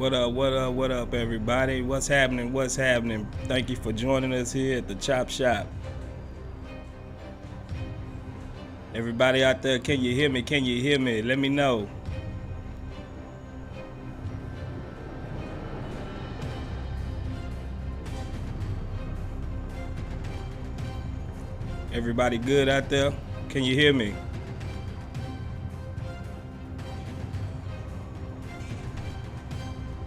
What up, what up, what up, everybody? What's happening? What's happening? Thank you for joining us here at the Chop Shop. Everybody out there, can you hear me? Can you hear me? Let me know. Everybody good out there? Can you hear me?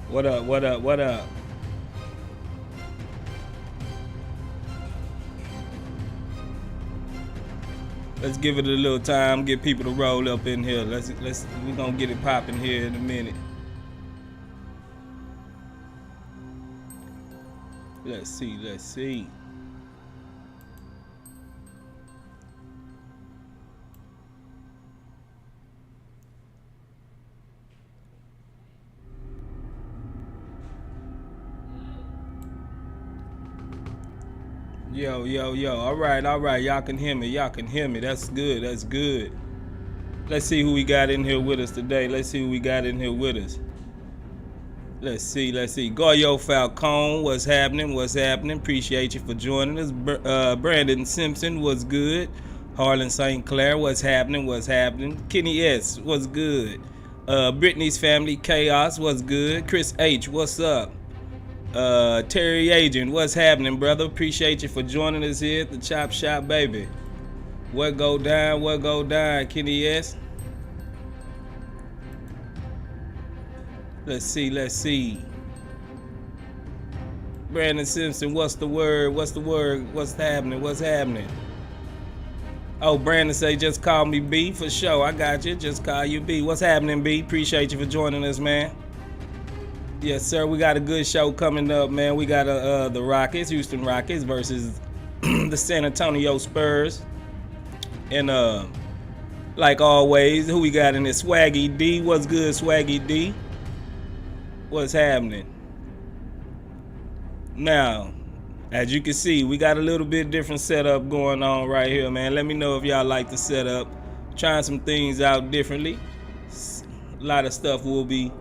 What up, what up, what up? Let's give it a little time, get people to roll up in here. We're gonna get it popping here in a minute. Let's see. Yo. All right. Y'all can hear me. That's good. Let's see who we got in here with us today. Let's see. Goyo Falcone, what's happening? Appreciate you for joining us. Brandon Simpson, what's good? Harlan St. Clair, what's happening? Kenny S, what's good? Brittany's Family Chaos, what's good? Chris H, what's up? Terry Agent, what's happening, brother? Appreciate you for joining us here at the Chop Shop, baby. What go down, Kenny S? Let's see. Brandon Simpson, what's the word? What's happening? Oh, Brandon say just call me B for sure. I got you. Just call you B. What's happening, B? Appreciate you for joining us, man. Yes, sir. We got a good show coming up, man. We got the Rockets, Houston Rockets versus the San Antonio Spurs. And like always, who we got in this? Swaggy D. What's good, Swaggy D? What's happening? Now, as you can see, we got a little bit different setup going on right here, man. Let me know if y'all like the setup. Trying some things out differently. A lot of stuff will be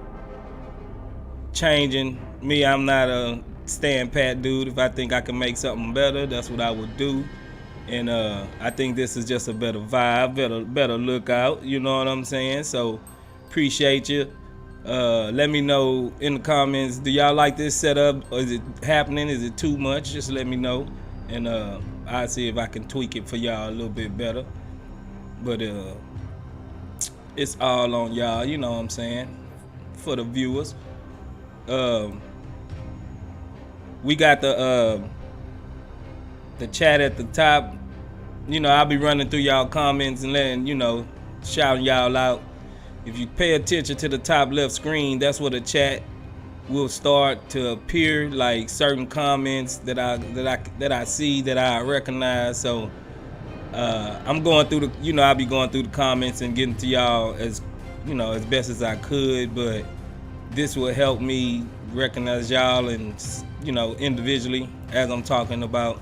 changing. Me, I'm not a stand pat dude. If I think I can make something better, that's what I would do. And I think this is just a better vibe, better look out. You know what I'm saying? So appreciate you. Let me know in the comments, do y'all like this setup, or is it happening? Is it too much? Just let me know, and I'll see if I can tweak it for y'all a little bit better. But it's all on y'all, you know what I'm saying, for the viewers. We got the chat at the top. You know, I'll be running through y'all comments and letting, you know, shouting y'all out. If you pay attention to the top left screen, that's where the chat will start to appear, like certain comments that I see, that I recognize. So I'm going through I'll be going through the comments and getting to y'all as, you know, as best as I could, but this will help me recognize y'all and, you know, individually as I'm talking about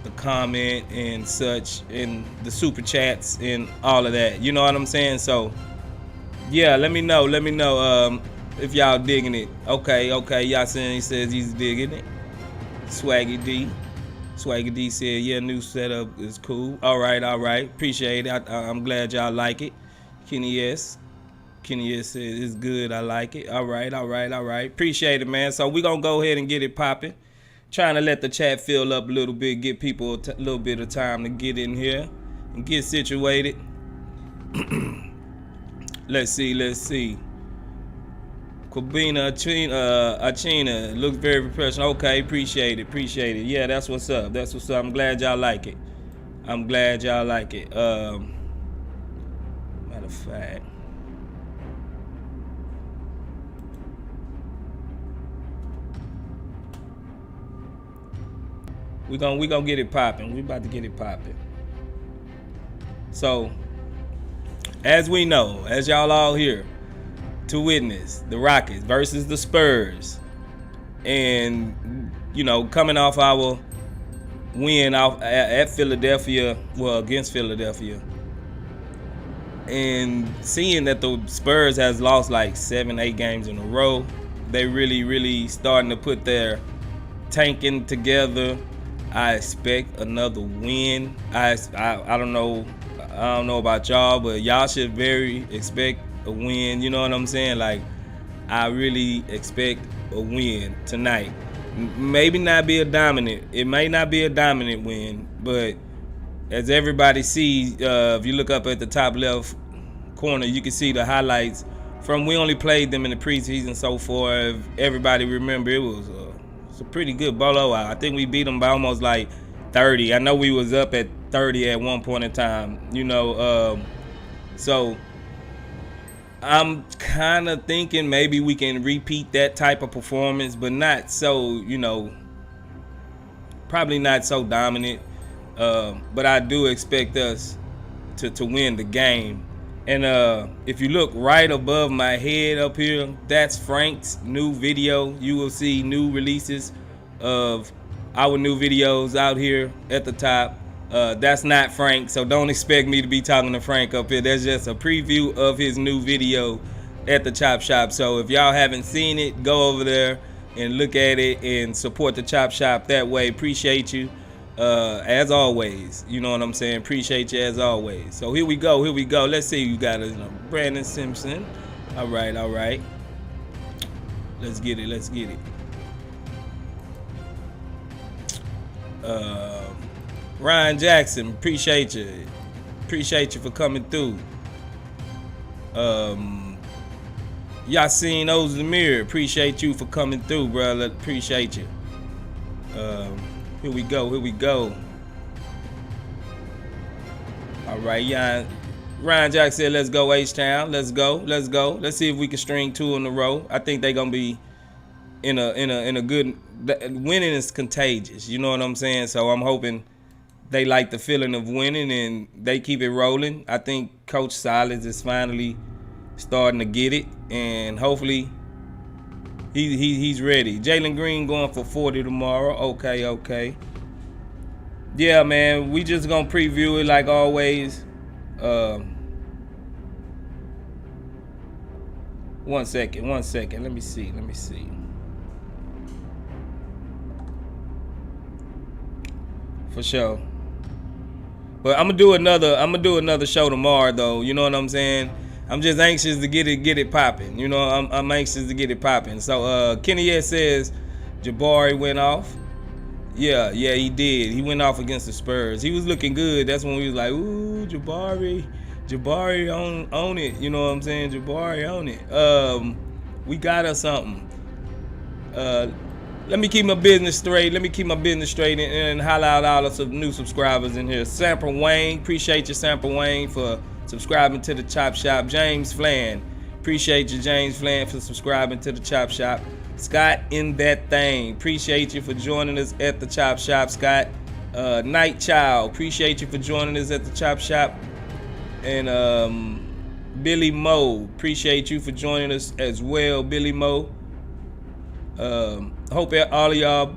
the comment and such, and the super chats and all of that. You know what I'm saying? So yeah, let me know if y'all digging it. Okay, Yasin, he says he's digging it. Swaggy D said, yeah, new setup is cool. All right, appreciate it. I'm glad y'all like it. Kenny S says it's good, I like it. All right, appreciate it, man. So we gonna go ahead and get it popping. Trying to let the chat fill up a little bit, get people a little bit of time to get in here and get situated. Let's see. Kubina Achina looks very professional. Okay, appreciate it. Yeah, that's what's up. I'm glad y'all like it. Matter of fact, we gonna get it popping. We about to get it popping. So, as we know, as y'all all here to witness, the Rockets versus the Spurs, and, you know, coming off our win at Philadelphia, well, against Philadelphia, and seeing that the Spurs has lost like 7-8 games in a row, they really starting to put their tanking together. I expect another win. I don't know about y'all, but y'all should very expect a win. You know what I'm saying? Like, I really expect a win tonight. Maybe not be a dominant. It may not be a dominant win, but as everybody sees, if you look up at the top left corner, you can see the highlights from we only played them in the preseason so far. If everybody remember, it was a pretty good blowout. I think we beat them by almost like 30. I know we was up at 30 at one point in time, you know. So I'm kind of thinking maybe we can repeat that type of performance, but not so, you know, probably not so dominant. But I do expect us to win the game. And if you look right above my head up here, that's Frank's new video. You will see new releases of our new videos out here at the top. That's not Frank, so don't expect me to be talking to Frank up here. That's just a preview of his new video at the Chop Shop. So if y'all haven't seen it, go over there and look at it and support the Chop Shop that way. Appreciate you. As always, you know what I'm saying? Appreciate you as always. So here we go. Let's see, you got Brandon Simpson. All right. Let's get it. Ryan Jackson, appreciate you for coming through. Yassine Ozdemir, appreciate you for coming through, brother. Appreciate you. Here we go. All right, yeah. Ryan Jack said, let's go H-Town. Let's go. Let's see if we can string 2 in a row. I think they're gonna be in a good. Winning is contagious. You know what I'm saying? So I'm hoping they like the feeling of winning and they keep it rolling. I think Coach Silas is finally starting to get it, and hopefully he's ready. Jalen Green going for 40 tomorrow. Okay. Yeah, man, we just gonna preview it like always. One second. Let me see. For sure. But I'm gonna do another show tomorrow, though. You know what I'm saying? I'm just anxious to get it popping. You know, I'm anxious to get it popping. So Kenny S says Jabari went off. Yeah, he did. He went off against the Spurs. He was looking good. That's when we was like, ooh, Jabari on it. You know what I'm saying? Jabari on it. We got us something. Let me keep my business straight. And holler out all of some new subscribers in here. Sample Wayne, appreciate you, Sample Wayne, for subscribing to the Chop Shop. James Flan, appreciate you, James Flan, for subscribing to the Chop Shop. Scott in that thing, appreciate you for joining us at the Chop Shop, Scott. Night Child, appreciate you for joining us at the Chop Shop. And Billy Moe, appreciate you for joining us as well, Billy Moe. Hope all of y'all,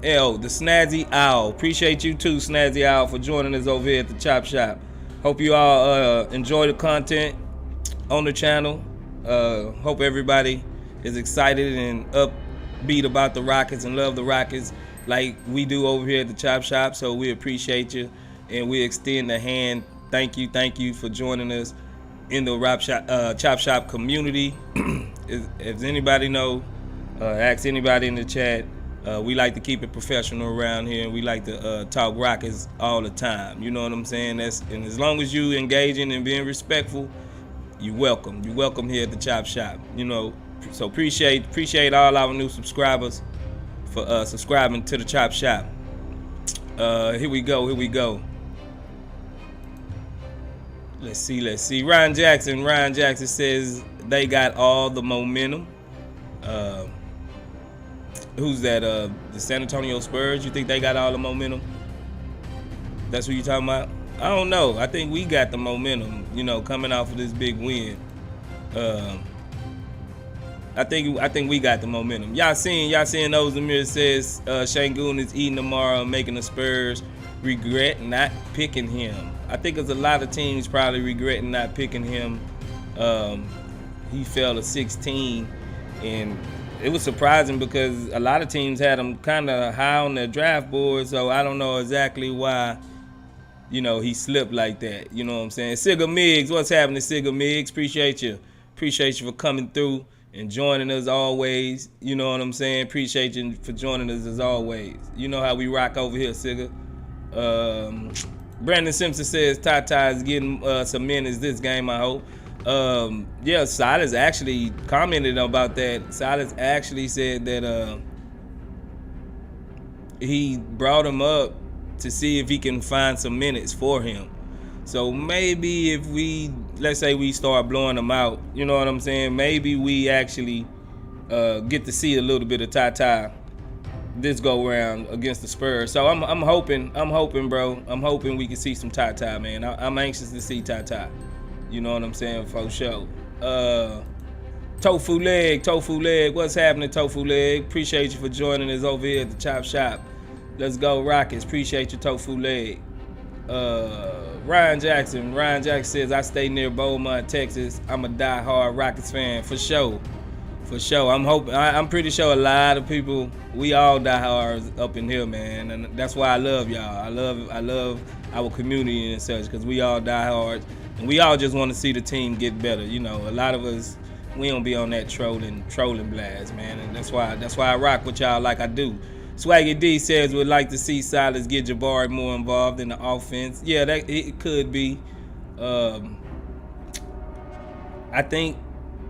the Snazzy Owl, appreciate you too, Snazzy Owl, for joining us over here at the Chop Shop. Hope you all enjoy the content on the channel. Hope everybody is excited and upbeat about the Rockets and love the Rockets like we do over here at the Chop Shop. So we appreciate you, and we extend a hand. Thank you for joining us in the Chop Shop community. If anybody know, ask anybody in the chat. We like to keep it professional around here, and we like to talk Rockets all the time. You know what I'm saying? And as long as you engaging and being respectful, you welcome. You welcome here at the Chop Shop. You know, so appreciate all our new subscribers for subscribing to the Chop Shop. Here we go. Let's see. Ryan Jackson says they got all the momentum. Who's that? The San Antonio Spurs? You think they got all the momentum? That's what you talking about? I don't know. I think we got the momentum, you know, coming off of this big win. I think we got the momentum. Yassine Ozdemir says Sengun is eating tomorrow, making the Spurs regret not picking him. I think there's a lot of teams probably regretting not picking him. He fell to 16, and it was surprising because a lot of teams had him kind of high on their draft board. So I don't know exactly why, he slipped like that. You know what I'm saying? Sigga Miggs, what's happening, Sigga Miggs? Appreciate you for coming through and joining us always. You know what I'm saying? Appreciate you for joining us as always. You know how we rock over here, Sigga. Brandon Simpson says Tata is getting some minutes this game, I hope. Yeah, Silas actually commented about that. Silas actually said that he brought him up to see if he can find some minutes for him. So maybe if let's say we start blowing them out, you know what I'm saying? Maybe we actually get to see a little bit of Tata this go round against the Spurs. So I'm hoping, bro. I'm hoping we can see some Tata, man. I'm anxious to see Tata. You know what I'm saying? For sure. Tofu Leg. What's happening, Tofu Leg? Appreciate you for joining us over here at the Chop Shop. Let's go Rockets. Appreciate you, Tofu Leg. Ryan Jackson says, I stay near Beaumont, Texas. I'm a die-hard Rockets fan. For sure. I'm pretty sure a lot of people, we all die-hards up in here, man. And that's why I love y'all. I love our community and such, because we all die-hards. And we all just want to see the team get better. A lot of us, we don't be on that trolling blast, man. And that's why I rock with y'all like I do. Swaggy D says would like to see Silas get Jabari more involved in the offense. Yeah, it could be. I think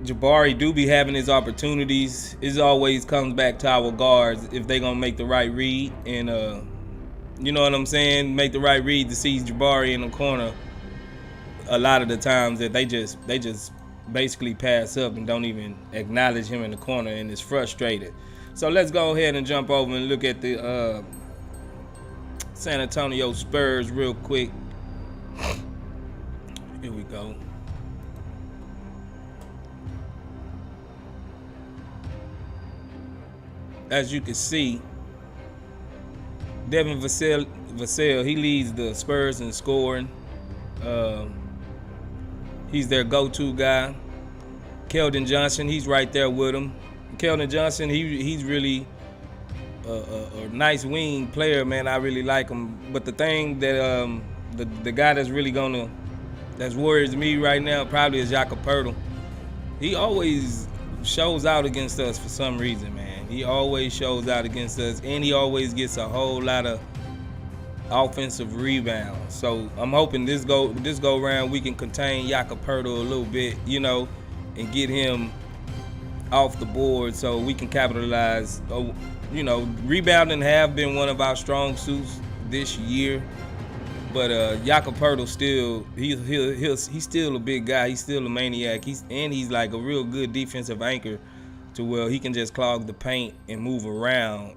Jabari do be having his opportunities. It always comes back to our guards if they gonna make the right read and you know what I'm saying, make the right read to see Jabari in the corner. A lot of the times that they just basically pass up and don't even acknowledge him in the corner, and it's frustrated. So let's go ahead and jump over and look at the San Antonio Spurs real quick. Here we go. As you can see, Devin Vassell, he leads the Spurs in scoring. He's their go-to guy. Keldon Johnson, he's right there with him. Keldon Johnson, he's really a nice wing player, man. I really like him. But the thing that the guy that's really that worries me right now probably is Jakob Poeltl. He always shows out against us for some reason, man. He always shows out against us, and he always gets a whole lot of offensive rebounds. So I'm hoping this go round we can contain Jakob Poeltl a little bit, and get him off the board so we can capitalize. Rebounding have been one of our strong suits this year, but Jakob Poeltl still he's still a big guy. He's still a maniac. He's like a real good defensive anchor to where he can just clog the paint and move around,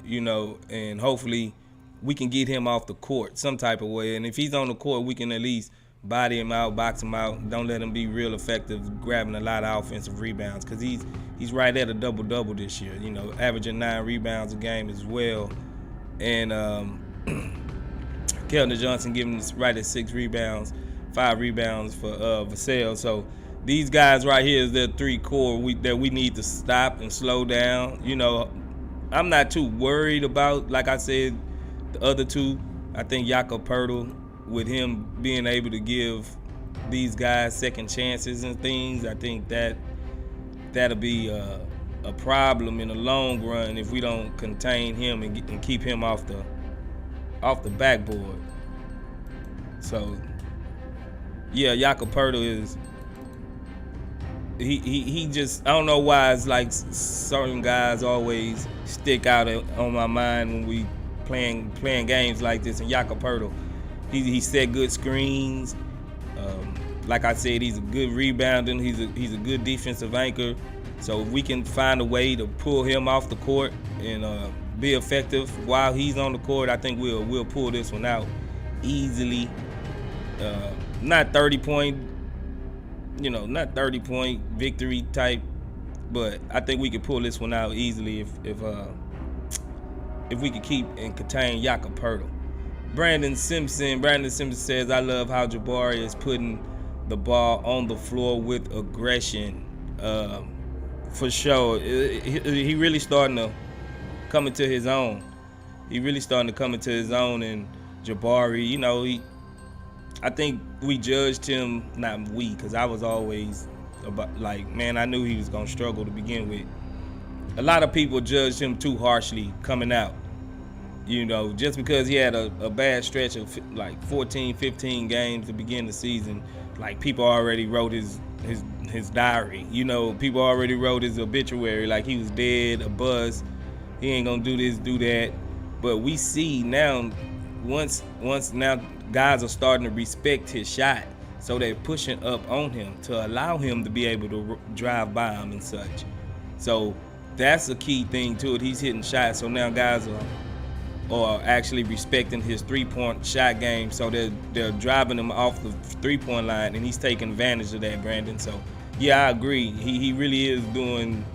and hopefully we can get him off the court some type of way. And if he's on the court, we can at least body him out, box him out. Don't let him be real effective grabbing a lot of offensive rebounds, because he's right at a double-double this year, averaging 9 rebounds a game as well. And Keldon Johnson giving us right at 6 rebounds, 5 rebounds for Vassell. So these guys right here is their 3 core that we need to stop and slow down. I'm not too worried about, like I said, the other 2. I think Jakob Poeltl, with him being able to give these guys second chances and things, I think that'll be a problem in the long run if we don't contain him and keep him off the backboard. So yeah, Jakob Poeltl is he just, I don't know why it's like certain guys always stick out on my mind when we playing games like this. And Jakob Poeltl, he set good screens. Like I said, he's a good rebounding. He's a good defensive anchor. So if we can find a way to pull him off the court and be effective while he's on the court, I think we'll pull this one out easily. Not 30-point victory type, but I think we could pull this one out easily if we could keep and contain Jakob Poeltl. Brandon Simpson says, I love how Jabari is putting the ball on the floor with aggression. For sure. He really starting to come into his own. And Jabari, I think we judged him, not we, because I was always about, like, man, I knew he was going to struggle to begin with. A lot of people judged him too harshly coming out. Just because he had a bad stretch of like 14, 15 games to begin the season, like people already wrote his diary. People already wrote his obituary, like he was dead, a bust. He ain't gonna do this, do that. But we see now, once now guys are starting to respect his shot, so they're pushing up on him to allow him to be able to drive by him and such. So that's a key thing to it. He's hitting shots, so now guys are actually respecting his three-point shot game, so they're driving him off the three-point line, and he's taking advantage of that, Brandon. So yeah, I agree. He really is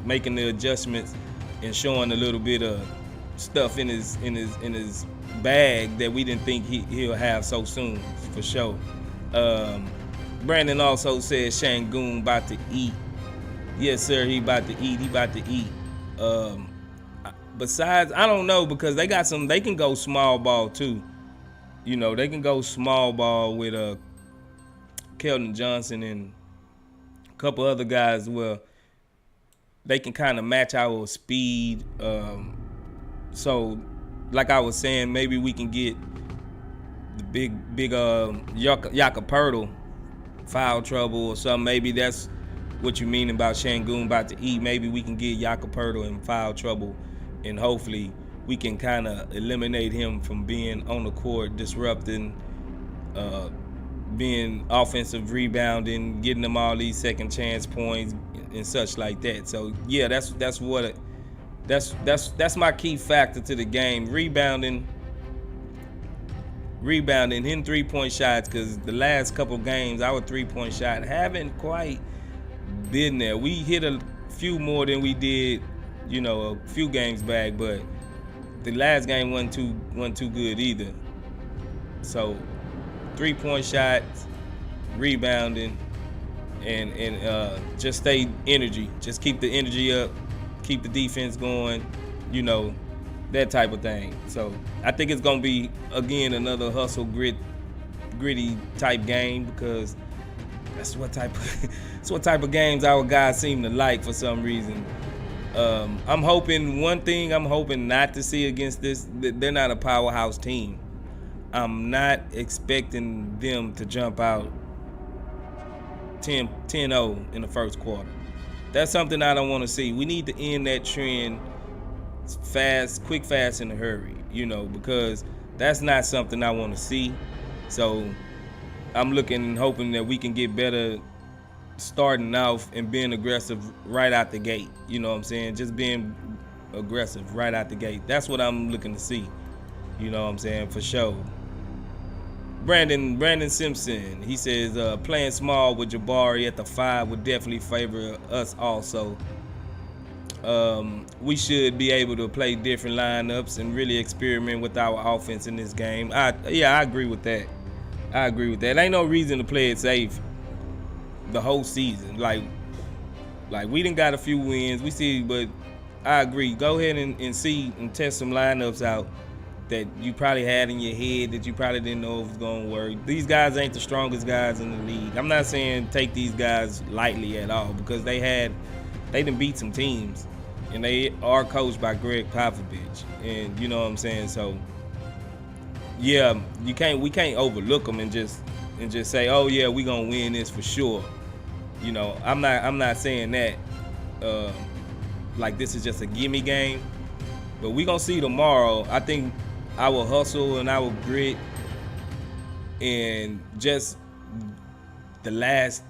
making the adjustments and showing a little bit of stuff in his bag that we didn't think he'll have so soon, for sure. Brandon also says Sengun about to eat. Yes, sir, he about to eat. Besides, I don't know, because they can go small ball too. They can go small ball with Keldon Johnson and a couple other guys where they can kind of match our speed. So, like I was saying, maybe we can get the big Yakapurtle foul trouble or something. Maybe that's what you mean about Sengun about to eat. Maybe we can get Yakapurtle in foul trouble, and hopefully we can kind of eliminate him from being on the court, disrupting, being offensive rebounding, getting them all these second chance points and such like that. So yeah, that's my key factor to the game. Rebounding, hitting three-point shots, because the last couple games our three-point shot haven't quite been there. We hit a few more than we did a few games back, but the last game wasn't too good either. So 3-point shots, rebounding, and just stay energy. Just keep the energy up, keep the defense going, that type of thing. So I think it's gonna be, again, another hustle, gritty type game, because that's what type of games our guys seem to like for some reason. I'm hoping not to see against this, they're not a powerhouse team. I'm not expecting them to jump out 10-0 in the first quarter. That's something I don't want to see. We need to end that trend quick, fast, in a hurry, because that's not something I want to see. So I'm looking and hoping that we can get better starting off and being aggressive right out the gate. You know what I'm saying? Just being aggressive right out the gate. That's what I'm looking to see. You know what I'm saying? For sure. Brandon Simpson, he says playing small with Jabari at the 5 would definitely favor us also. We should be able to play different lineups and really experiment with our offense in this game. I agree with that. Ain't no reason to play it safe the whole season. Like we done got a few wins, we see, but I agree. Go ahead and see and test some lineups out that you probably had in your head that you probably didn't know if it was going to work. These guys ain't the strongest guys in the league. I'm not saying take these guys lightly at all, because they done beat some teams, and they are coached by Greg Popovich, and you know what I'm saying. So yeah, we can't overlook them and just say, oh yeah, we gonna win this for sure. I'm not saying that like this is just a gimme game, but we gonna see tomorrow. I think our hustle and our grit, and just the last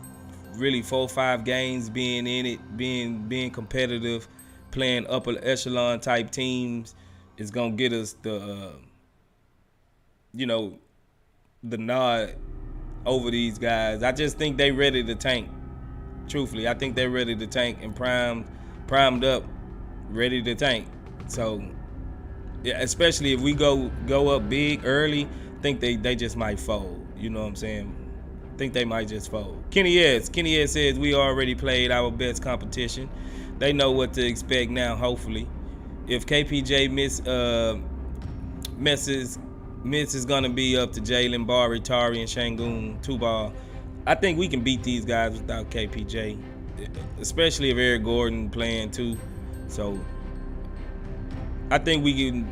really 4 or 5 games being in it, being competitive, playing upper echelon type teams, is gonna get us the nod over these guys. I just think they ready to tank. Truthfully, I think they're ready to tank and primed up, ready to tank. So yeah, especially if we go up big early, think they just might fold. You know what I'm saying? Think they might just fold. Kenny S says we already played our best competition. They know what to expect now. Hopefully, if KPJ misses gonna be up to Jalen, Bari, Tari, and Sengun 2-ball. I think we can beat these guys without KPJ, especially if Eric Gordon playing too. So I think we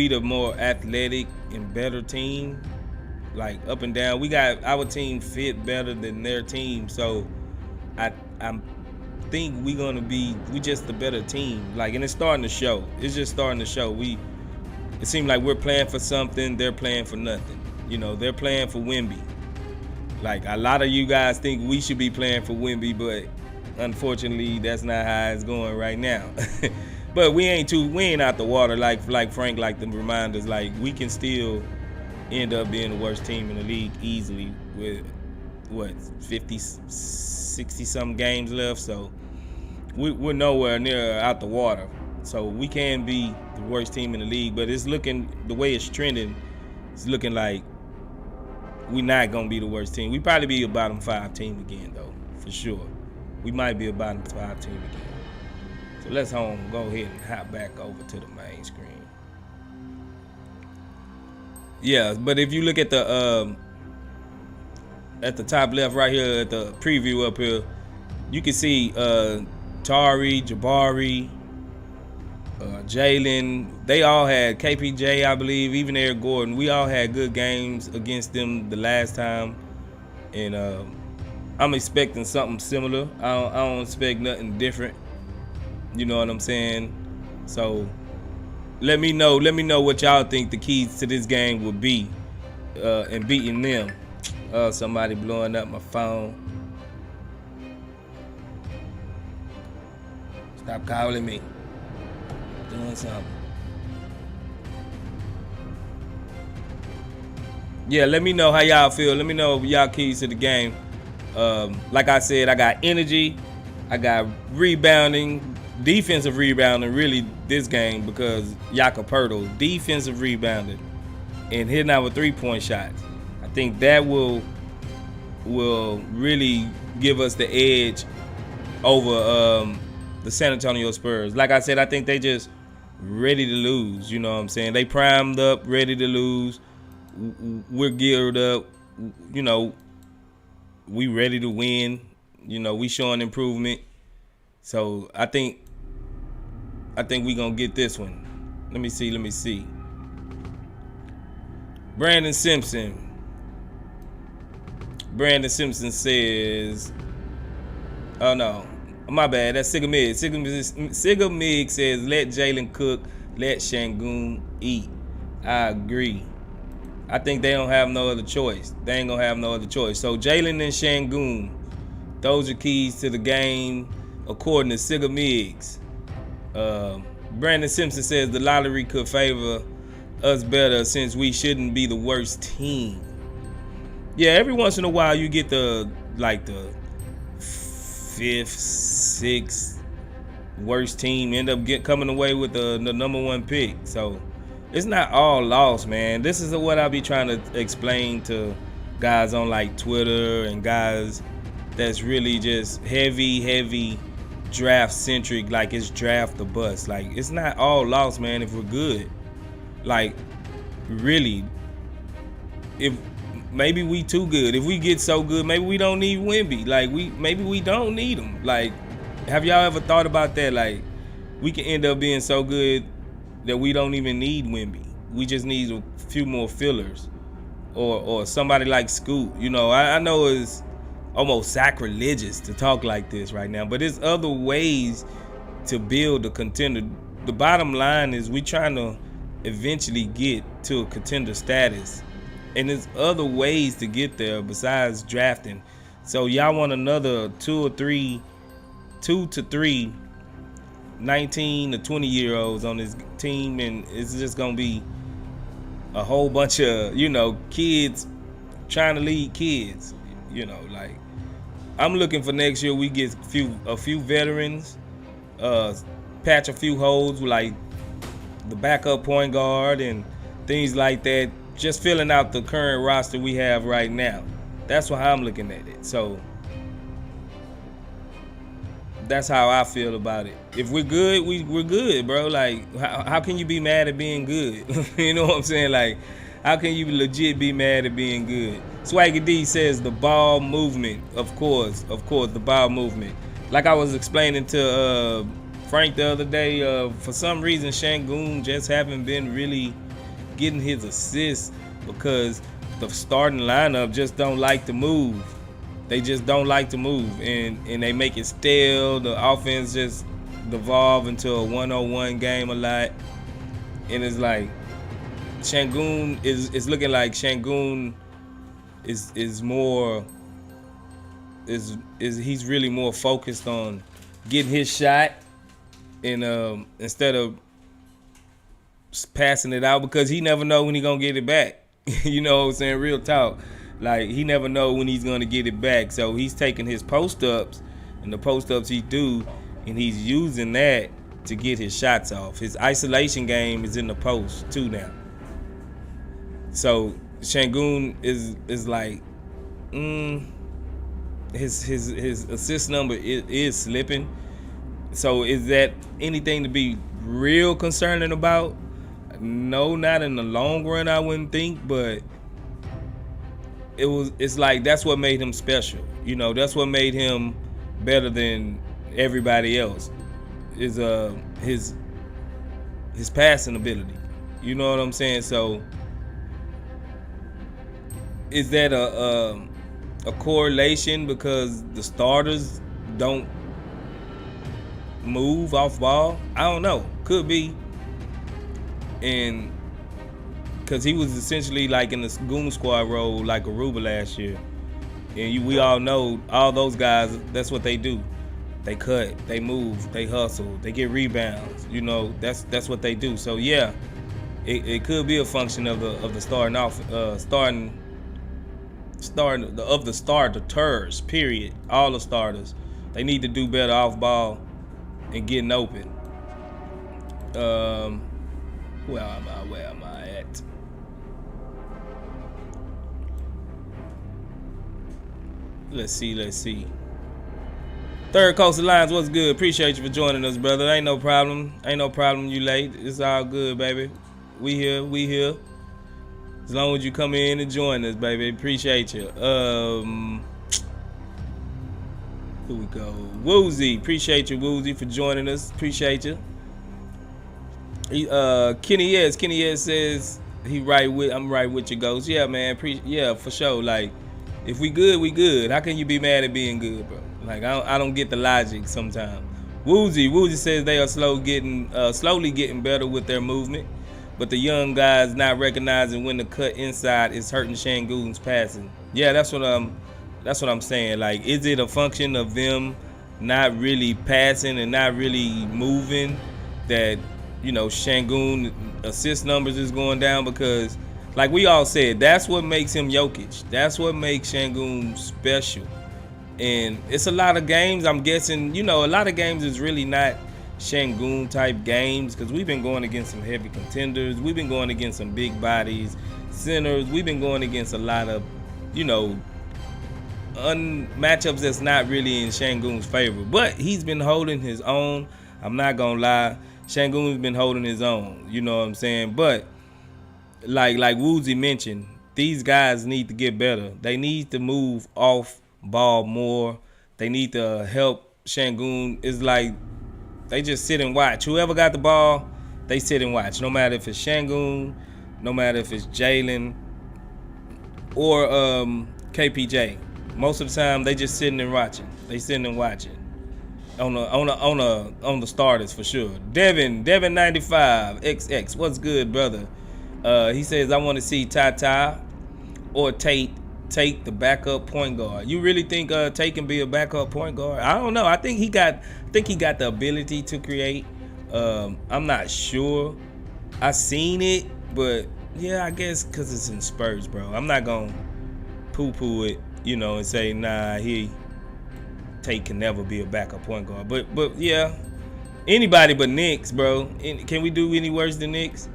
the more athletic and better team. Like up and down, we got our team fit better than their team, so I think we just the better team. Like, and it's starting to show. It's just starting to show. It seems like we're playing for something, they're playing for nothing. You know, they're playing for Wemby. Like, a lot of you guys think we should be playing for Wemby, but unfortunately, that's not how it's going right now. But we ain't out the water like Frank like to remind us. Like, we can still end up being the worst team in the league easily with, 50, 60-something games left. So we're nowhere near out the water. So we can be the worst team in the league, but it's looking, the way it's trending, it's looking like we're not going to be the worst team. We probably be a bottom 5 team again, though, for sure. We might be a bottom 5 team again. So let's go ahead and hop back over to the main screen. Yeah, but if you look at the top left right here at the preview up here, you can see Tari, Jabari, Jalen. They all had KPJ, I believe, even Eric Gordon. We all had good games against them the last time, and I'm expecting something similar. I don't expect nothing different. You know what I'm saying? So let me know what y'all think the keys to this game would be in beating them. Somebody blowing up my phone. Stop calling me. Doing something. Yeah, let me know how y'all feel. Let me know y'all keys to the game. Like I said, I got energy, I got rebounding, defensive rebounding really this game because Jakob defensive rebounding and hitting our 3-point shots. I think that will really give us the edge over the San Antonio Spurs. Like I said, I think they just ready to lose. You know what I'm saying? They primed up, ready to lose. We're geared up. You know, we ready to win. You know, we showing improvement. So I think we gonna get this one. Let me see. Brandon Simpson says, oh no, my bad, that's Sigamig. Sigamig says, let Jalen cook, let Sengun eat. I agree. I think they don't have no other choice. They ain't gonna have no other choice. So Jalen and Sengun, those are keys to the game, according to Sigamig. Brandon Simpson says the lottery could favor us better since we shouldn't be the worst team. Yeah, every once in a while you get the 5th, 6th worst team end up coming away with the number 1 pick. So it's not all lost, man. This is what I be trying to explain to guys on like Twitter and guys that's really just heavy draft centric, like it's draft the bust. Like, it's not all lost, man, if we're good. Like, really, if maybe we too good. If we get so good, maybe we don't need Wemby. Like, maybe we don't need him. Like, have y'all ever thought about that? Like, we can end up being so good that we don't even need Wemby. We just need a few more fillers, or somebody like Scoot. You know, I know it's almost sacrilegious to talk like this right now, but there's other ways to build a contender. The bottom line is we trying to eventually get to a contender status, and there's other ways to get there besides drafting. So y'all want another 2 to 3 19 to 20 year olds on this team, and it's just gonna be a whole bunch of, you know, kids trying to lead kids. You know, like, I'm looking for next year we get a few veterans, patch a few holes with like the backup point guard and things like that. just filling out the current roster we have right now. That's how I'm looking at it. So that's how I feel about it. If we're good, we're good, bro. Like, how can you be mad at being good? You know what I'm saying? Like, how can you legit be mad at being good? Swaggy D says the ball movement. Of course, the ball movement. Like I was explaining to Frank the other day, for some reason Sengun just haven't been really getting his assists because the starting lineup just don't like to move. They just don't like to move, and they make it stale. The offense just devolve into a 1-on-1 game a lot, and it's like Sengun is looking like Sengun is he's really more focused on getting his shot, and instead of passing it out, because he never know when he gonna get it back. You know what I'm saying? Real talk. Like, he never know when he's gonna get it back. So he's taking his post-ups and the post-ups he do, and he's using that to get his shots off. His isolation game is in the post too now. So Sengun is like, his assist number is slipping. So is that anything to be real concerning about? No, not in the long run, I wouldn't think, but it's like that's what made him special. You know, that's what made him better than everybody else. Is his passing ability. You know what I'm saying? So is that a correlation because the starters don't move off ball? I don't know. Could be. And because he was essentially like in the goon squad role like Aruba last year. And we all know all those guys, that's what they do. They cut, they move, they hustle, they get rebounds. You know, that's what they do. So yeah, it could be a function of the starting off of the starters, period. All the starters. They need to do better off ball and getting open. Where am I at? Let's see. Third Coast Alliance, what's good? Appreciate you for joining us, brother. Ain't no problem. You late. It's all good, baby. We here. As long as you come in and join us, baby. Appreciate you. Here we go. Woozy. Appreciate you, Woozy, for joining us. Appreciate you. Kenny S says I'm right with you, Ghost. Yeah, man. Yeah, for sure. Like, if we good, we good. How can you be mad at being good, bro? Like, I don't get the logic sometimes. Woozy says they are slowly getting better with their movement, but the young guys not recognizing when the cut inside is hurting Sengun's passing. Yeah, that's what I'm saying. Like, is it a function of them not really passing and not really moving that, you know, Sengun assist numbers is going down? Because like we all said, that's what makes him jokic. That's what makes Sengun special. And it's a lot of games, I'm guessing, you know, a lot of games is really not Sengun type games, because we've been going against some heavy contenders. We've been going against some big bodies, centers. We've been going against a lot of, you know, matchups that's not really in Sengun's favor. But he's been holding his own. I'm not gonna lie. Sengun's been holding his own, you know what I'm saying? But like Woozy mentioned, these guys need to get better. They need to move off ball more. They need to help Sengun. It's like they just sit and watch. Whoever got the ball, they sit and watch. No matter if it's Sengun, no matter if it's Jalen or KPJ. Most of the time, they just sitting and watching. They sitting and watching. On the starters for sure. Devin 95 XX, what's good, brother? He says I want to see Tata or Tate take the backup point guard. You really think Tate can be a backup point guard? I don't know. I think he got the ability to create. I'm not sure. I seen it, but yeah, I guess because it's in Spurs, bro. I'm not gonna poo-poo it, you know, and say nah, Tate can never be a backup point guard. But yeah, anybody but Knicks, bro. Can we do any worse than Knicks?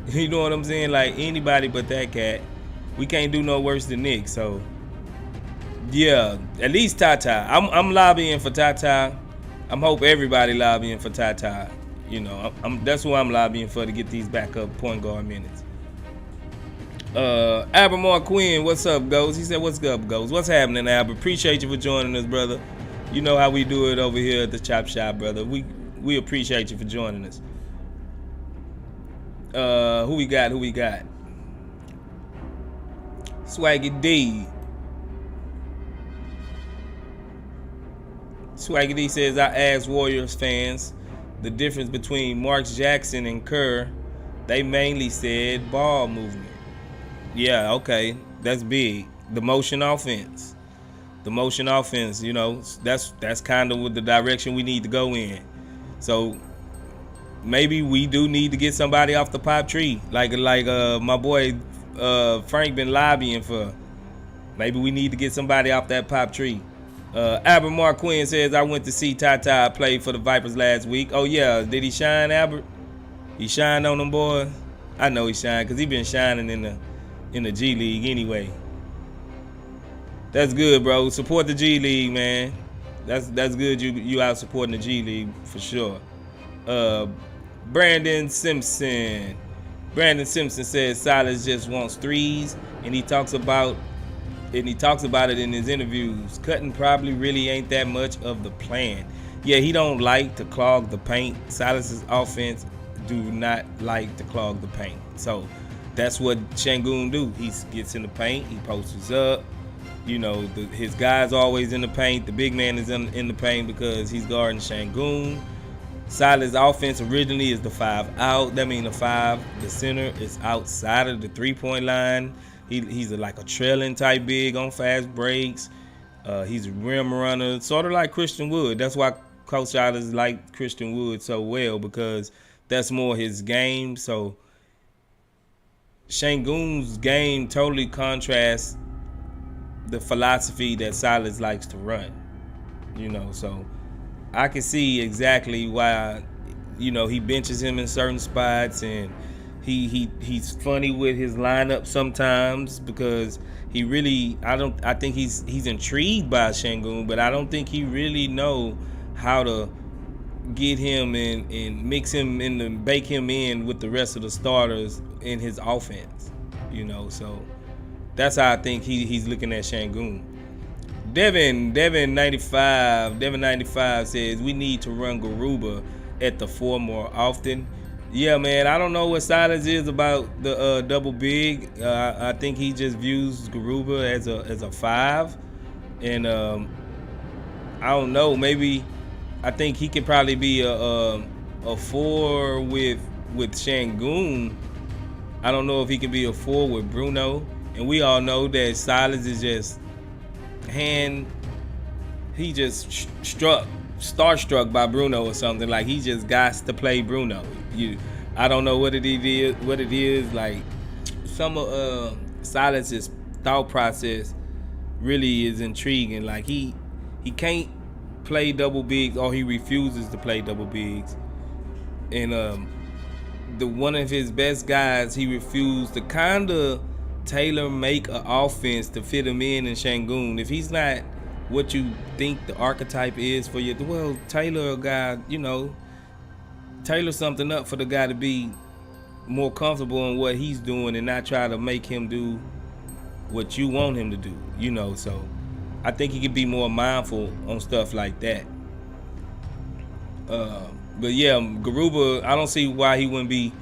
You know what I'm saying? Like anybody but that cat. We can't do no worse than Nick. So yeah, at least Tata. I'm lobbying for Tata. I'm hope everybody lobbying for Tata. You know, that's who I'm lobbying for to get these backup point guard minutes. Albermore Quinn, what's up, Ghost? He said, what's up, Ghost? What's happening, Albert? Appreciate you for joining us, brother. You know how we do it over here at the Chop Shop, brother. We appreciate you for joining us. Who we got? Swaggy D. Swaggy D says, I asked Warriors fans the difference between Mark Jackson and Kerr. They mainly said ball movement. Yeah, okay, that's big. The motion offense, you know, that's kind of with the direction we need to go in. So maybe we do need to get somebody off the pop tree, like my boy Frank been lobbying for. Maybe we need to get somebody off that pop tree. Albert Marquin says, I went to see Tata play for the Vipers last week. Oh yeah, did he shine, Albert? He shined on them boys? I know he shined because he been shining in the G League anyway. That's good, bro. Support the G League, man. That's good. You out supporting the G League for sure. Brandon Simpson says Silas just wants threes, and he talks about it in his interviews. Cutting probably really ain't that much of the plan. Yeah, he don't like to clog the paint. Silas's offense do not like to clog the paint. So that's what Sengun do. He gets in the paint, he posts up. You know, his guy's always in the paint. The big man is in the paint because he's guarding Sengun. Silas' offense originally is the 5 out. That means the center is outside of the 3-point line. He's like a trailing type big on fast breaks. He's a rim runner, sort of like Christian Wood. That's why Coach Silas liked Christian Wood so well, because that's more his game. So Sengun's game totally contrasts the philosophy that Silas likes to run. You know, so I can see exactly why, you know, he benches him in certain spots, and he's funny with his lineup sometimes, because I think he's intrigued by Sengun, but I don't think he really know how to get him and mix him and bake him in with the rest of the starters in his offense. You know, so that's how I think he's looking at Sengun. Devin 95 says we need to run Garuba at the 4 more often. Yeah, man, I don't know what Silas is about the double big. I think he just views Garuba as a 5, and I don't know. Maybe I think he could probably be a 4 with Sengun. I don't know if he can be a 4 with Bruno. And we all know that Silas is just starstruck by Bruno or something. Like he just got to play Bruno. I don't know what it is. Like some of Silas's thought process really is intriguing. Like he can't play double bigs, or he refuses to play double bigs. And one of his best guys, he refused to kind of tailor make an offense to fit him in Sengun. If he's not what you think the archetype is for you, well, tailor a guy, you know, tailor something up for the guy to be more comfortable in what he's doing, and not try to make him do what you want him to do, you know. So I think he could be more mindful on stuff like that. But yeah, Garuba, I don't see why he wouldn't be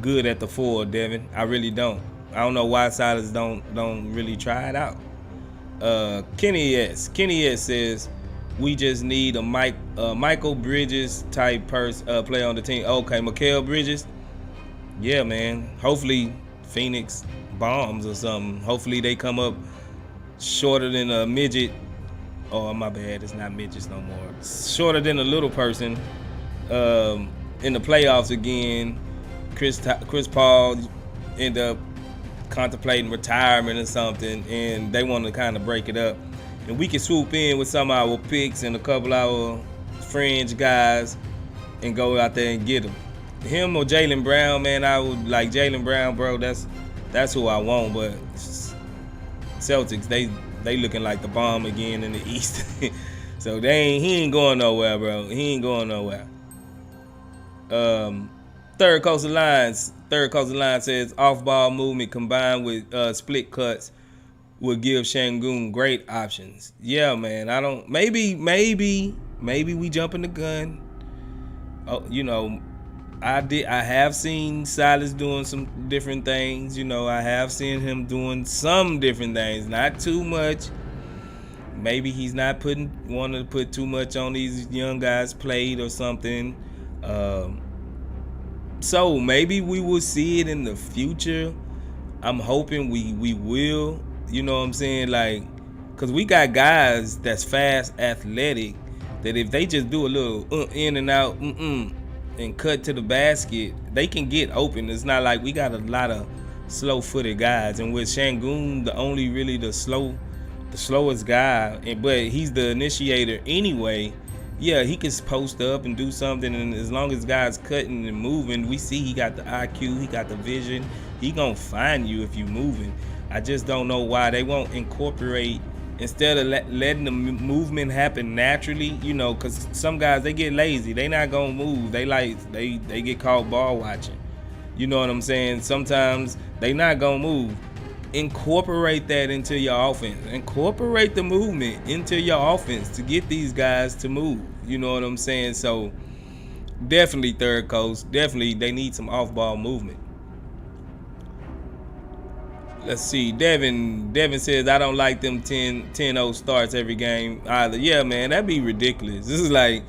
good at the 4, Devin. I really don't. I don't know why Silas don't really try it out. Kenny S says we just need a Michael Bridges type player on the team. Okay, Mikal Bridges. Yeah, man. Hopefully Phoenix bombs or something. Hopefully they come up shorter than a midget. Oh, my bad. It's not midgets no more. Shorter than a little person in the playoffs again. Chris Paul end up contemplating retirement or something, and they want to kind of break it up, and we can swoop in with some of our picks and a couple of our fringe guys and go out there and get them. him or Jalen Brown, man. I would like Jalen Brown, bro. That's who I want. But Celtics, they looking like the bomb again in the East. So he ain't going nowhere, bro. He ain't going nowhere. Third Coastal Lines says off-ball movement combined with split cuts would give Sengun great options. Yeah, man. I don't. Maybe we jumping the gun. Oh, you know, I have seen Silas doing some different things. You know, I have seen him doing some different things. Not too much. Maybe he's not wanting to put too much on these young guys' plate or something. So maybe we will see it in the future. I'm hoping we will. You know what I'm saying? Like, cause we got guys that's fast, athletic, that if they just do a little in and out, and cut to the basket, they can get open. It's not like we got a lot of slow-footed guys, and with Sengun, the only really the slowest guy, but he's the initiator anyway. Yeah, he can post up and do something, and as long as guys cutting and moving, we see he got the IQ, he got the vision. He gonna find you if you moving. I just don't know why they won't incorporate, instead of letting the movement happen naturally, you know, because some guys, they get lazy. They not gonna move. They get caught ball watching. You know what I'm saying? Sometimes they not gonna move. Incorporate that into your offense. Incorporate the movement into your offense to get these guys to move. You know what I'm saying? So definitely third coast. Definitely they need some off-ball movement. Let's see. Devin says, I don't like them 10-0 starts every game either. Yeah, man, that'd be ridiculous. This is like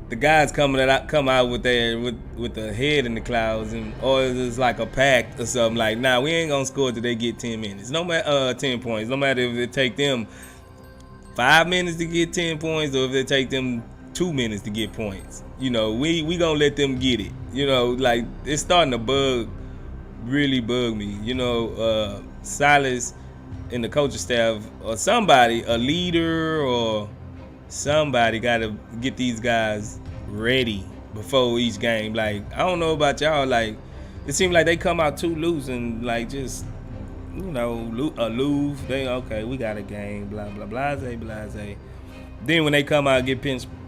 the guys come out with the head in the clouds, or it's like a pact or something. Like, nah, we ain't gonna score till they get 10 minutes. No matter 10 points. No matter if it take them 5 minutes to get 10 points, or if it take them 2 minutes to get points. You know, we gonna let them get it. You know, like, it's starting to really bug me. You know, Silas and the coaching staff, or somebody, a leader or somebody, gotta get these guys ready before each game. Like, I don't know about y'all, like, it seems like they come out too loose and like just, you know, aloof. They okay, we got a game, blah blah blase. Then when they come out and get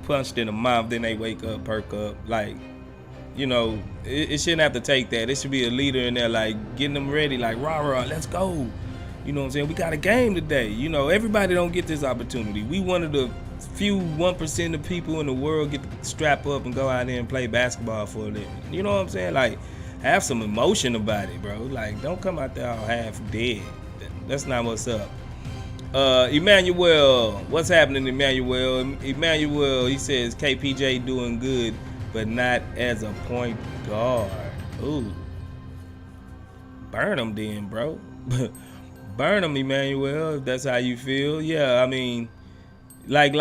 punched in the mouth, then they wake up, perk up. Like, you know, it shouldn't have to take that. It should be a leader in there, like, getting them ready, like, rah, let's go. You know what I'm saying? We got a game today. You know, everybody don't get this opportunity. We one of the few 1% of people in the world get to strap up and go out there and play basketball for a living. You know what I'm saying? Like, have some emotion about it, bro. Like, don't come out there all half dead. That's not what's up. Emmanuel, what's happening, Emmanuel? Emmanuel, he says KPJ doing good, but not as a point guard. Ooh. Burn him then, bro. Burn him, Emmanuel, if that's how you feel. Yeah, I mean, like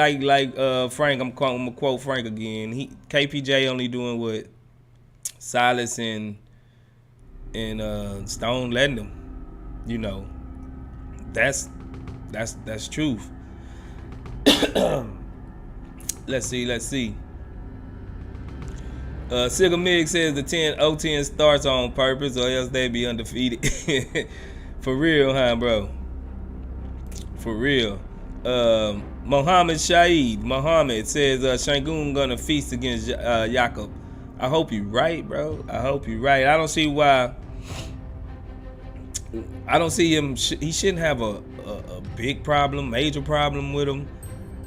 Frank, I'm gonna quote Frank again. KPJ only doing what Silas and Stone letting him. You know, that's truth. Let's see. Sigga Mig says the 10 starts on purpose, or else they'd be undefeated. For real, huh, bro? For real. Mohammed says Sengun gonna feast against Jakob. I hope you're right, bro. I hope you're right. I don't see why. I don't see him. He shouldn't have a major problem with him.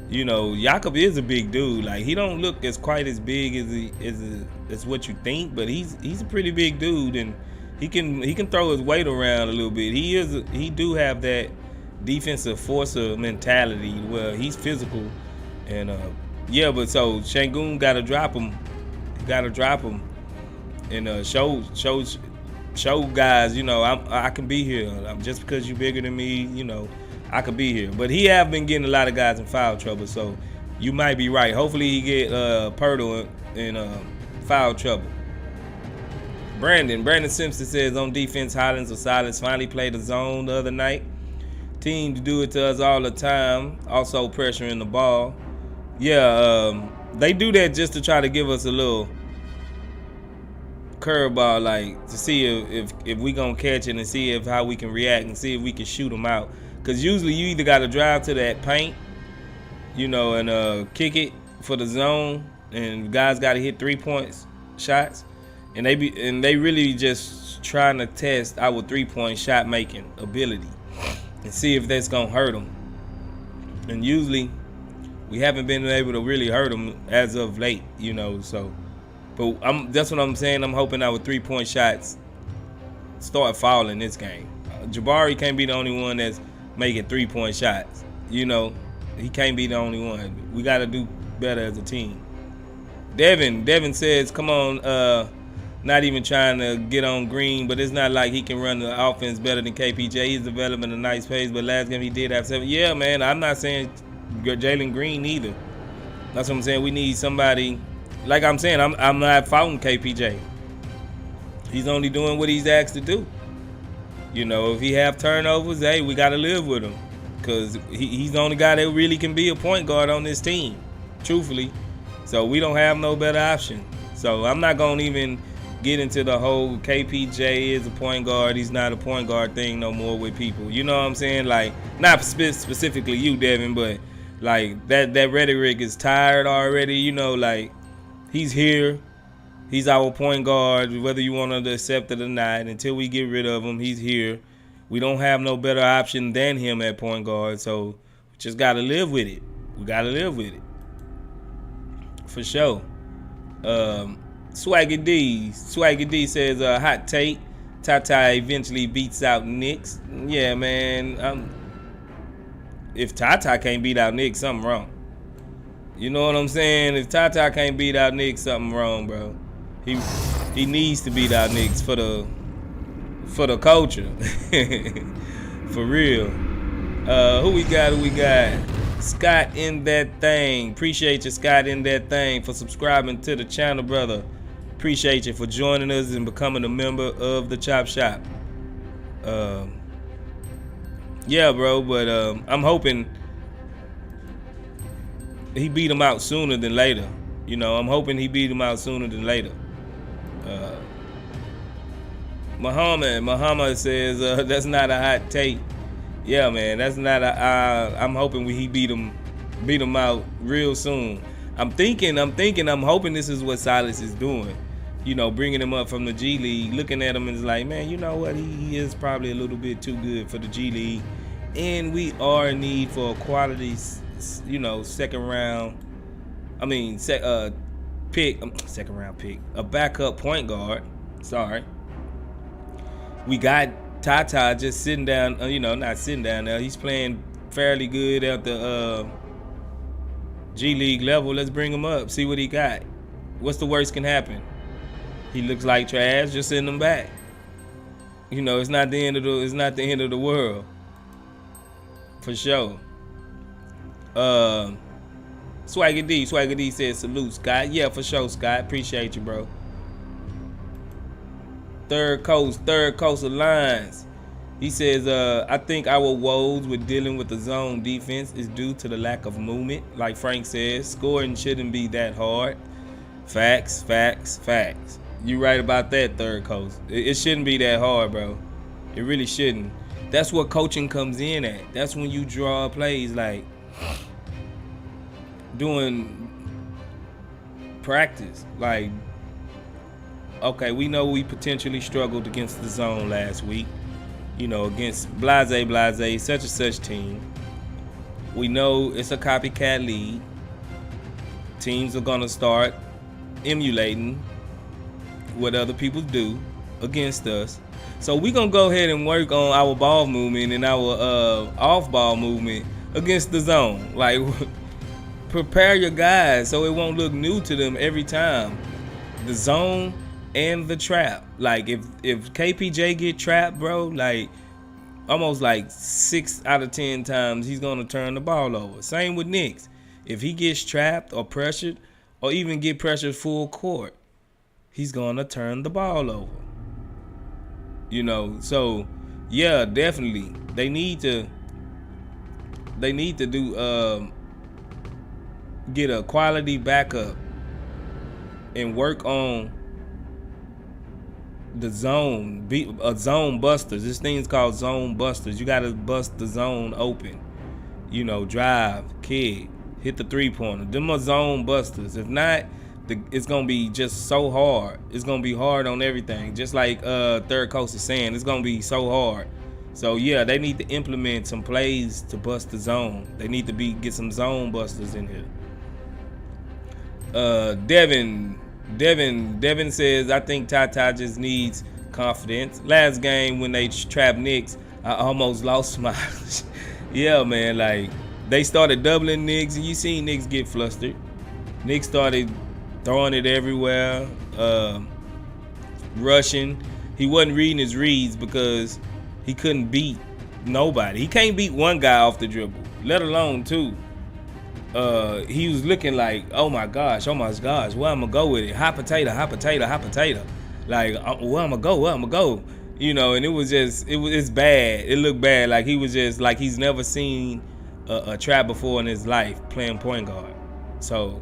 You know, Jakob is a big dude. Like, he don't look quite as big as what you think, but he's a pretty big dude, and he can throw his weight around a little bit. He do have that defensive forcer mentality where he's physical, and yeah. But so Sengun gotta drop him, and show guys, you know, I can be here. Just because you're bigger than me, you know, I could be here. But he have been getting a lot of guys in foul trouble, so you might be right. Hopefully he get Pirtle in foul trouble. Brandon Simpson says on defense, Hollins or Silas finally played the zone the other night. Teams do it to us all the time. Also pressuring the ball. Yeah, they do that just to try to give us a little curveball, like to see if we gonna catch it and see if how we can react and see if we can shoot them out. Cause usually you either gotta drive to that paint, you know, and kick it for the zone, and guys gotta hit 3-point shots, and they really just trying to test our 3-point shot making ability and see if that's gonna hurt them. And usually we haven't been able to really hurt them as of late, you know. So, but that's what I'm saying. I'm hoping our 3-point shots start falling this game. Jabari can't be the only one that's making 3-point shots. You know, he can't be the only one. We got to do better as a team. Devin says, come on, not even trying to get on Green, but it's not like he can run the offense better than KPJ. He's developing a nice pace, but last game he did have 7. Yeah, man, I'm not saying Jalen Green either. That's what I'm saying. We need somebody. Like I'm saying, I'm not faulting KPJ. He's only doing what he's asked to do. You know, if he have turnovers, hey, we got to live with him, because he's the only guy that really can be a point guard on this team, truthfully. So we don't have no better option. So I'm not going to even get into the whole KPJ is a point guard, he's not a point guard thing no more with people. You know what I'm saying? Like, not specifically you, Devin, but like that rhetoric is tired already. You know, like, he's here. He's our point guard, whether you want to accept it or not. Until we get rid of him, he's here. We don't have no better option than him at point guard, so we just got to live with it. We got to live with it. For sure. Swaggy D says, hot take, Tata eventually beats out Knicks. Yeah, man. If Tata can't beat out Knicks, something wrong. You know what I'm saying? If Tata can't beat out Knicks, something wrong, bro. He needs to beat out Knicks for the culture. For real. Who we got? Scott in that thing. Appreciate you, Scott in that thing, for subscribing to the channel, brother. Appreciate you for joining us and becoming a member of the Chop Shop. Yeah, bro, but I'm hoping he beat him out sooner than later. You know, I'm hoping he beat him out sooner than later. Muhammad says, that's not a hot take. Yeah, man, that's not a. I'm hoping he beat him out real soon. I'm hoping this is what Silas is doing. You know, bringing him up from the G League, looking at him and it's like, man, you know what? He is probably a little bit too good for the G League, and we are in need for a quality, you know, second round pick, a backup point guard. Sorry, we got Tata just sitting down, not sitting down there. He's playing fairly good at the G League level. Let's bring him up, see what he got. What's the worst can happen? He looks like trash. Just send him back. You know, it's not the end of the world. For sure. Swaggy D says salute, Scott. Yeah, for sure, Scott. Appreciate you, bro. Third Coast Alliance. He says, I think our woes with dealing with the zone defense is due to the lack of movement. Like Frank says, scoring shouldn't be that hard. Facts. You right about that, Third Coast. It shouldn't be that hard, bro. It really shouldn't. That's what coaching comes in at. That's when you draw plays, like doing practice. Like, okay, we know we potentially struggled against the zone last week. You know, against blase, such and such team. We know it's a copycat league. Teams are gonna start emulating what other people do against us. So we're gonna go ahead and work on our ball movement and our off ball movement against the zone. Like, prepare your guys so it won't look new to them every time. The zone and the trap. Like, if KPJ get trapped, bro, like almost like 6 out of 10 times he's gonna turn the ball over. Same with Knicks. If he gets trapped or pressured or even get pressured full court, he's gonna turn the ball over. You know, so yeah, definitely they need to do get a quality backup and work on the zone, be a zone busters. This thing's called zone busters. You gotta bust the zone open. You know, drive, kick, hit the 3-pointer. Them are zone busters. If not, it's gonna be just so hard. It's gonna be hard on everything. Just like Third Coast is saying, it's gonna be so hard. So yeah, they need to implement some plays to bust the zone. They need to get some zone busters in here. Devin says, I think Tata just needs confidence. Last game when they trapped Knicks, I almost lost my yeah, man, like they started doubling Knicks and you seen Knicks get flustered. Knicks started throwing it everywhere, rushing. He wasn't reading his reads because he couldn't beat nobody. He can't beat one guy off the dribble, let alone two. He was looking like, oh my gosh, where I'm gonna go with it? Hot potato. Like, where I'm gonna go? You know, and it's bad. It looked bad. Like he was just like he's never seen a trap before in his life playing point guard. So,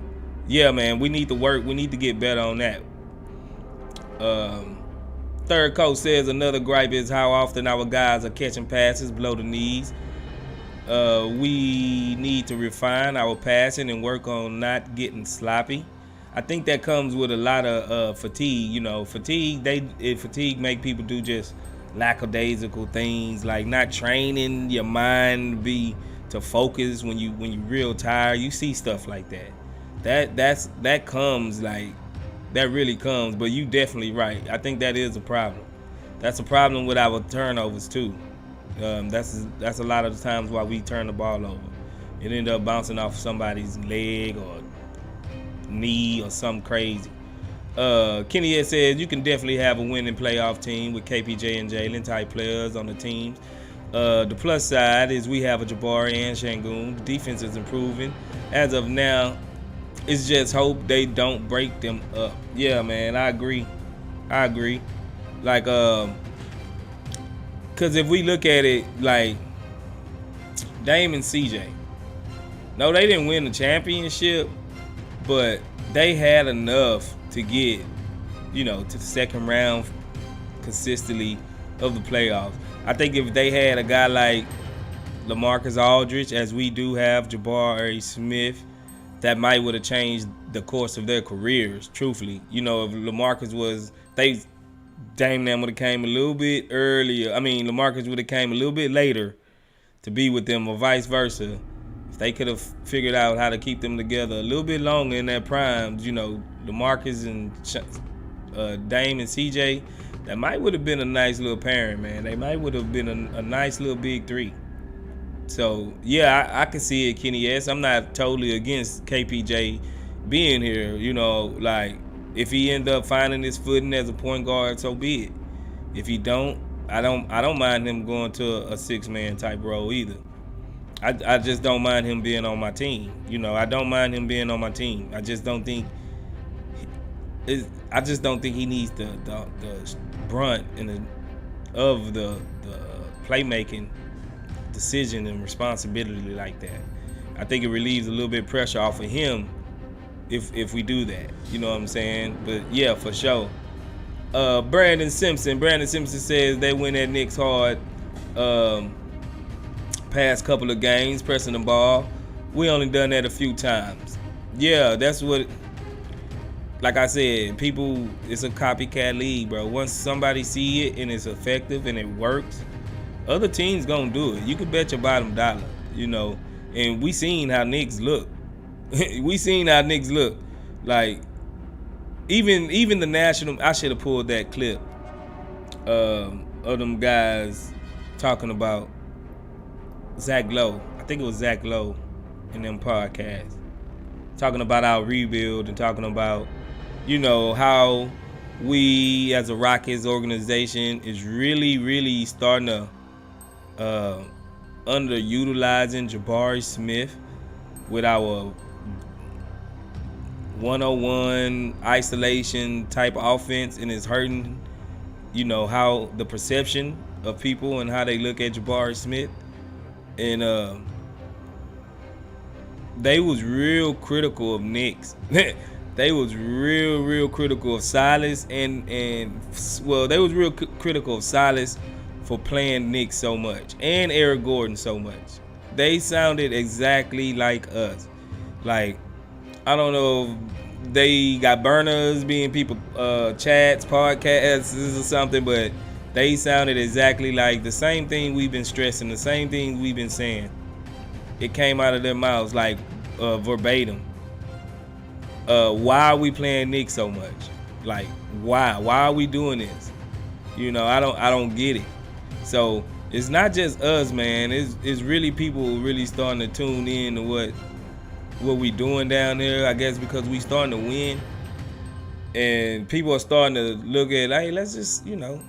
yeah, man, we need to work. We need to get better on that. Third Coach says another gripe is how often our guys are catching passes below the knees. We need to refine our passing and work on not getting sloppy. I think that comes with a lot of fatigue. You know, fatigue make people do just lackadaisical things, like not training your mind to focus when you real tired. You see stuff like that. That comes like that really comes. But you definitely right. I think that is a problem. That's a problem with our turnovers too. That's a lot of the times why we turn the ball over. It end up bouncing off somebody's leg or knee or something crazy. Kenny says you can definitely have a winning playoff team with KPJ and Jalen type players on the teams. The plus side is we have a Jabari and Sengun. The defense is improving. As of now, it's just hope they don't break them up. Yeah, man, I agree. Like, because if we look at it, like, Dame and CJ, no, they didn't win the championship, but they had enough to get, to the second round consistently of the playoffs. I think if they had a guy like LaMarcus Aldridge, as we do have Jabari Smith, that might would have changed the course of their careers, truthfully. If LaMarcus Dame would have came a little bit earlier. I mean, LaMarcus would have came a little bit later to be with them, or vice versa. If they could have figured out how to keep them together a little bit longer in their primes, LaMarcus and Dame and CJ, that might would have been a nice little pairing, man. They might would have been a nice little big three. So, yeah, I can see it, Kenny S. I'm not totally against KPJ being here, like, if he end up finding his footing as a point guard, so be it. If he don't, I don't mind him going to a six-man type role either. I just don't mind him being on my team. I don't mind him being on my team. I just don't think he needs the brunt of the playmaking decision and responsibility like that. I think it relieves a little bit of pressure off of him if we do that. You know what I'm saying? But yeah, for sure. Brandon Simpson says they win at Knicks hard past couple of games, pressing the ball. We only done that a few times. Yeah, that's what, like I said, people, it's a copycat league, bro. Once somebody see it and it's effective and it works, other teams gonna do it. You can bet your bottom dollar, and we seen how Knicks look. Like, even the national, I should have pulled that clip of them guys talking about Zach Lowe. I think it was Zach Lowe in them podcasts. Talking about our rebuild and talking about, how we as a Rockets organization is really, really starting to underutilizing Jabari Smith with our 101 isolation type offense, and it's hurting, how the perception of people and how they look at Jabari Smith. And they was real critical of Knicks. they was real critical of Silas and well, they was real critical of Silas for playing Nick so much and Eric Gordon so much. They sounded exactly like us. Like, I don't know if they got burners being people chats, podcasts or something, but they sounded exactly like the same thing we've been stressing, the same thing we've been saying. It came out of their mouths like verbatim. Why are we playing Nick so much? Like, why? Why are we doing this? You know, I don't get it. So it's not just us, man. It's really people really starting to tune in to what we doing down there. I guess because we starting to win, and people are starting to look at, hey, let's just, you know,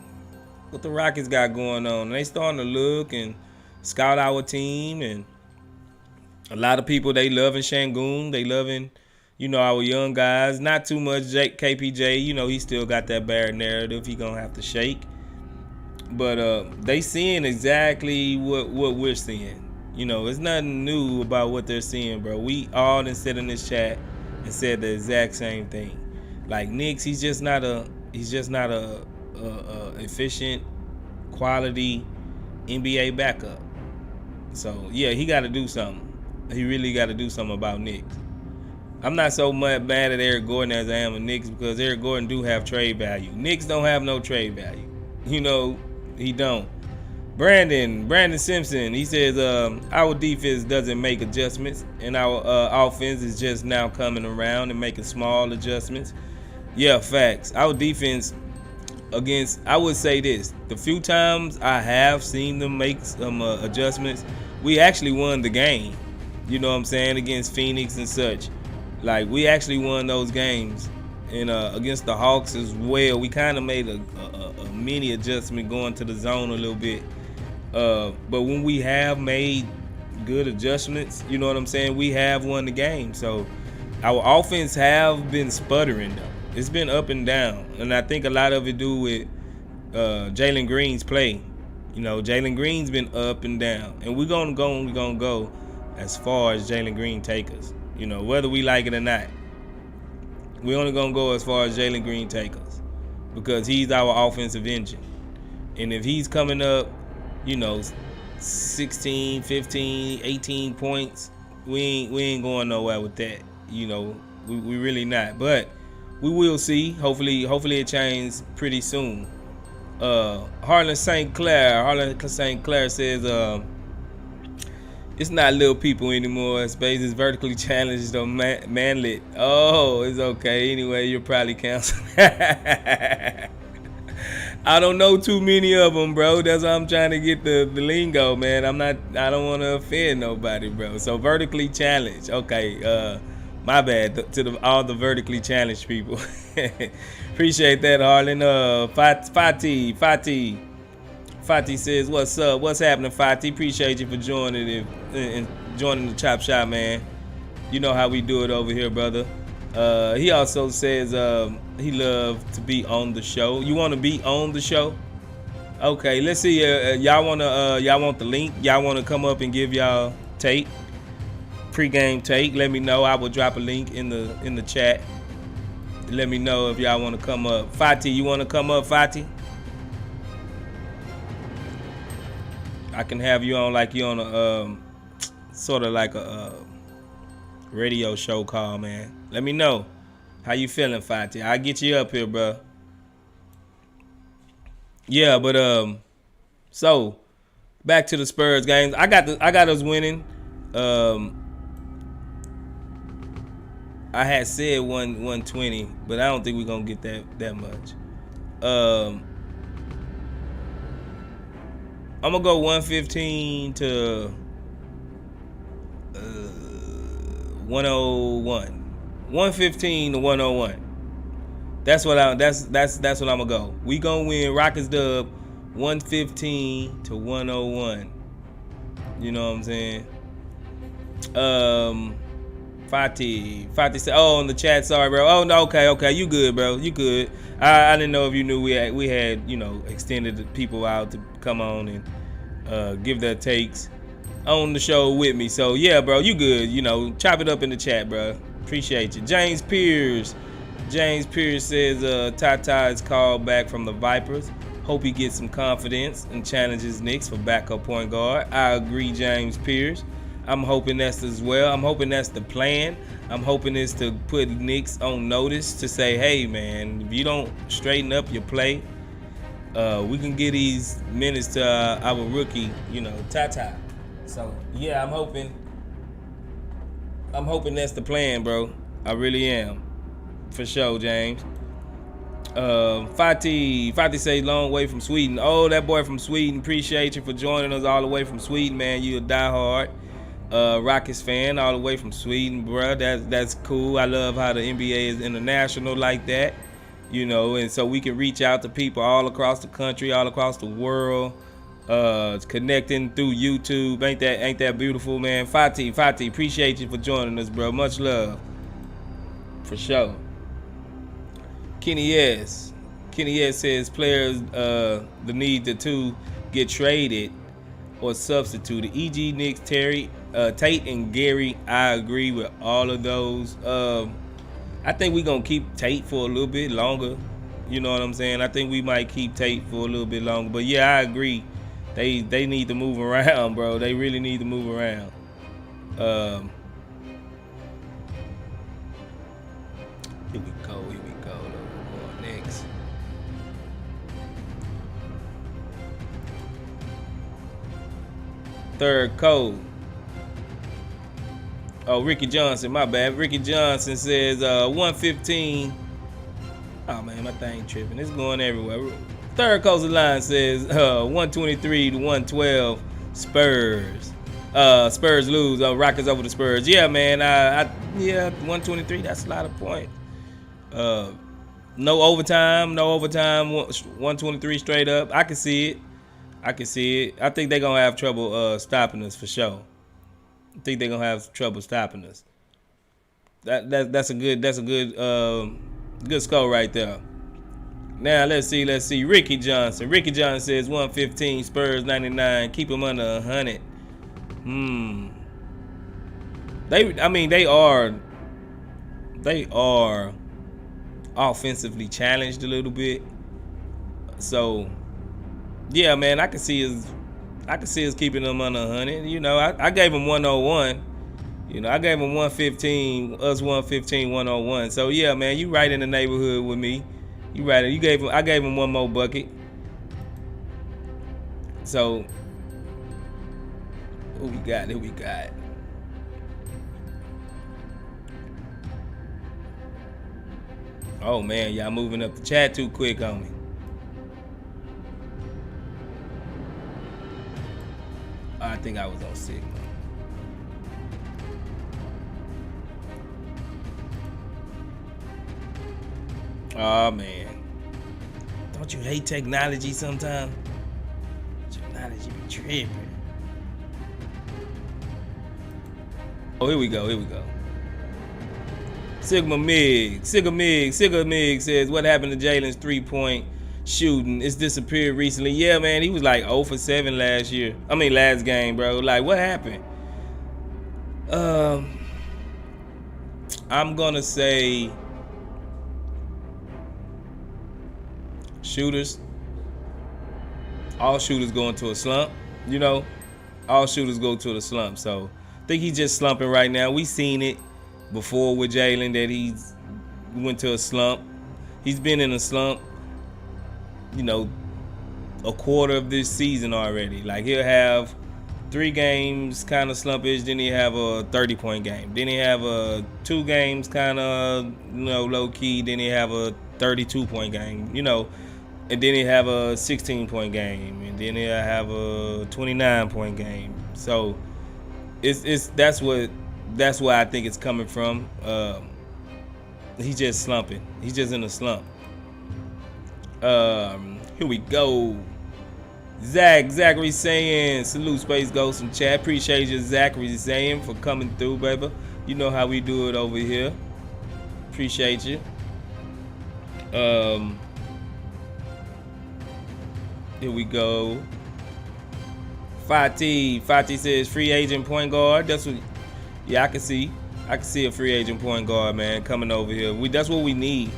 what the Rockets got going on. And they starting to look and scout our team, and a lot of people, they loving Sengun. They loving, you know, our young guys. Not too much KPJ. You know, he still got that bad narrative. He gonna have to shake. But they seeing exactly what we're seeing. You know, it's nothing new about what they're seeing, bro. We all done sat in this chat and said the exact same thing. Like, Knicks, he's just not a efficient, quality NBA backup. So yeah, he got to do something. He really got to do something about Knicks. I'm not so much mad at Eric Gordon as I am with Knicks, because Eric Gordon do have trade value. Knicks don't have no trade value. You know, he don't. Brandon Simpson, he says our defense doesn't make adjustments, and our offense is just now coming around and making small adjustments. Yeah, facts. Our defense against, I would say this, the few times I have seen them make some adjustments, we actually won the game. You know what I'm saying? Against Phoenix and such. Like, we actually won those games. And against the Hawks as well, we kind of made a mini adjustment going to the zone a little bit. But when we have made good adjustments, you know what I'm saying, we have won the game. So our offense have been sputtering, though. It's been up and down. And I think a lot of it do with Jalen Green's play. You know, Jalen Green's been up and down. And we're going to go as far as Jalen Green take us. You know, whether we like it or not. We're only going to go as far as Jalen Green take us, because he's our offensive engine. And if he's coming up, you know, 16, 15, 18 points, we ain't going nowhere with that. You know, we really not. But we will see. Hopefully it changes pretty soon. Harlan St. Clair says, it's not little people anymore. Space is vertically challenged or manlit. Oh, it's okay. Anyway, you're probably canceled. I don't know too many of them, bro. That's why I'm trying to get the lingo, man. I don't want to offend nobody, bro. So vertically challenged. Okay. My bad to all the vertically challenged people. Appreciate that, Harlan. Fati says, what's up? What's happening, Fati? Appreciate you for joining and joining the Chop Shop, man. You know how we do it over here, brother. He also says he loves to be on the show. You want to be on the show? Okay, let's see. Y'all want the link? Y'all want to come up and give y'all take? Pre-game take? Let me know. I will drop a link in the chat. Let me know if y'all want to come up. Fati, you want to come up, Fati? I can have you on like you on a sort of like a radio show call, man. Let me know how you feeling, Fati. I'll get you up here, bro. Yeah, but so back to the Spurs games. I got us winning. I had said 120, but I don't think we're gonna get that much. I'm gonna go 115 to 101. 115 to 101. That's what I'm gonna go. We gonna win Rockets dub 115 to 101. You know what I'm saying? Fati said, oh, in the chat, sorry, bro. Oh, no, okay, you good, bro. You good. I didn't know if you knew we had you know, extended the people out to come on and give their takes on the show with me. So yeah, bro, you good. You know, chop it up in the chat, bro. Appreciate you. James Pierce. James Pierce says Tata is called back from the Vipers. Hope he gets some confidence and challenges Knicks for backup point guard. I agree, James Pierce. I'm hoping that's as well. I'm hoping that's the plan. I'm hoping it's to put Knicks on notice to say, hey, man, if you don't straighten up your play, we can get these minutes to our rookie, Tata. So, yeah, I'm hoping that's the plan, bro. I really am. For sure, James. Fatih say long way from Sweden. Oh, that boy from Sweden. Appreciate you for joining us all the way from Sweden, man. You a diehard Rockets fan all the way from Sweden, bro. That's cool. I love how the NBA is international like that, and so we can reach out to people all across the country, all across the world, connecting through YouTube. Ain't that beautiful, man? Fatih, appreciate you for joining us, bro. Much love. For sure. Kenny S says players the need to get traded or substituted. E.g. Knicks, Terry, Tate, and Gary. I agree with all of those. I think we're gonna keep Tate for a little bit longer. You know what I'm saying? I think we might keep Tate for a little bit longer. But yeah, I agree. They need to move around, bro. They really need to move around. Here we go. Next. Third code. Oh, Ricky Johnson, my bad. Ricky Johnson says 115. Oh man, my thing tripping. It's going everywhere. Third coastal line says 123 to 112 Spurs. Spurs lose. Rockets over the Spurs. Yeah, man. Yeah, 123. That's a lot of points. No overtime. 123 straight up. I can see it. I think they're gonna have trouble stopping us for sure. I think they're gonna have trouble stopping us. That's a good score right there. Now let's see. Ricky Johnson says 115 Spurs 99. Keep them under 100. They are offensively challenged a little bit. So yeah, man, I can see us keeping them under 100. I gave them 101. I gave them 115, us 115, 101. So yeah, man, you right in the neighborhood with me. You right. I gave them one more bucket. So who we got? Oh man, y'all moving up the chat too quick on me. I think I was on Sigma. Oh man, don't you hate technology sometimes? Technology be tripping. Oh, here we go. Sigma Mig says, what happened to Jalen's 3-point shooting? It's disappeared recently. Yeah, man, he was like 0 for 7 last game, bro. Like, what happened? I'm gonna say shooters. All shooters go into a slump, all shooters go to the slump. So I think he's just slumping right now. We seen it before with Jalen that he went to a slump. He's been in a slump, a quarter of this season already. Like, he'll have 3 games kind of slumpish, then he'll have a 30-point game. Then he'll have 2 games kind of, low key. Then he'll have a 32-point game, and then he'll have a 16-point game, and then he'll have a 29-point game. So that's where I think it's coming from. He's just slumping. He's just in a slump. Here we go. Zachary saying, salute Space Ghost in chat. Appreciate you, Zachary saying, for coming through, baby. You know how we do it over here. Appreciate you. Here we go. Fatih says free agent point guard. That's what. Yeah, I can see. I can see a free agent point guard, man, coming over here. That's what we need.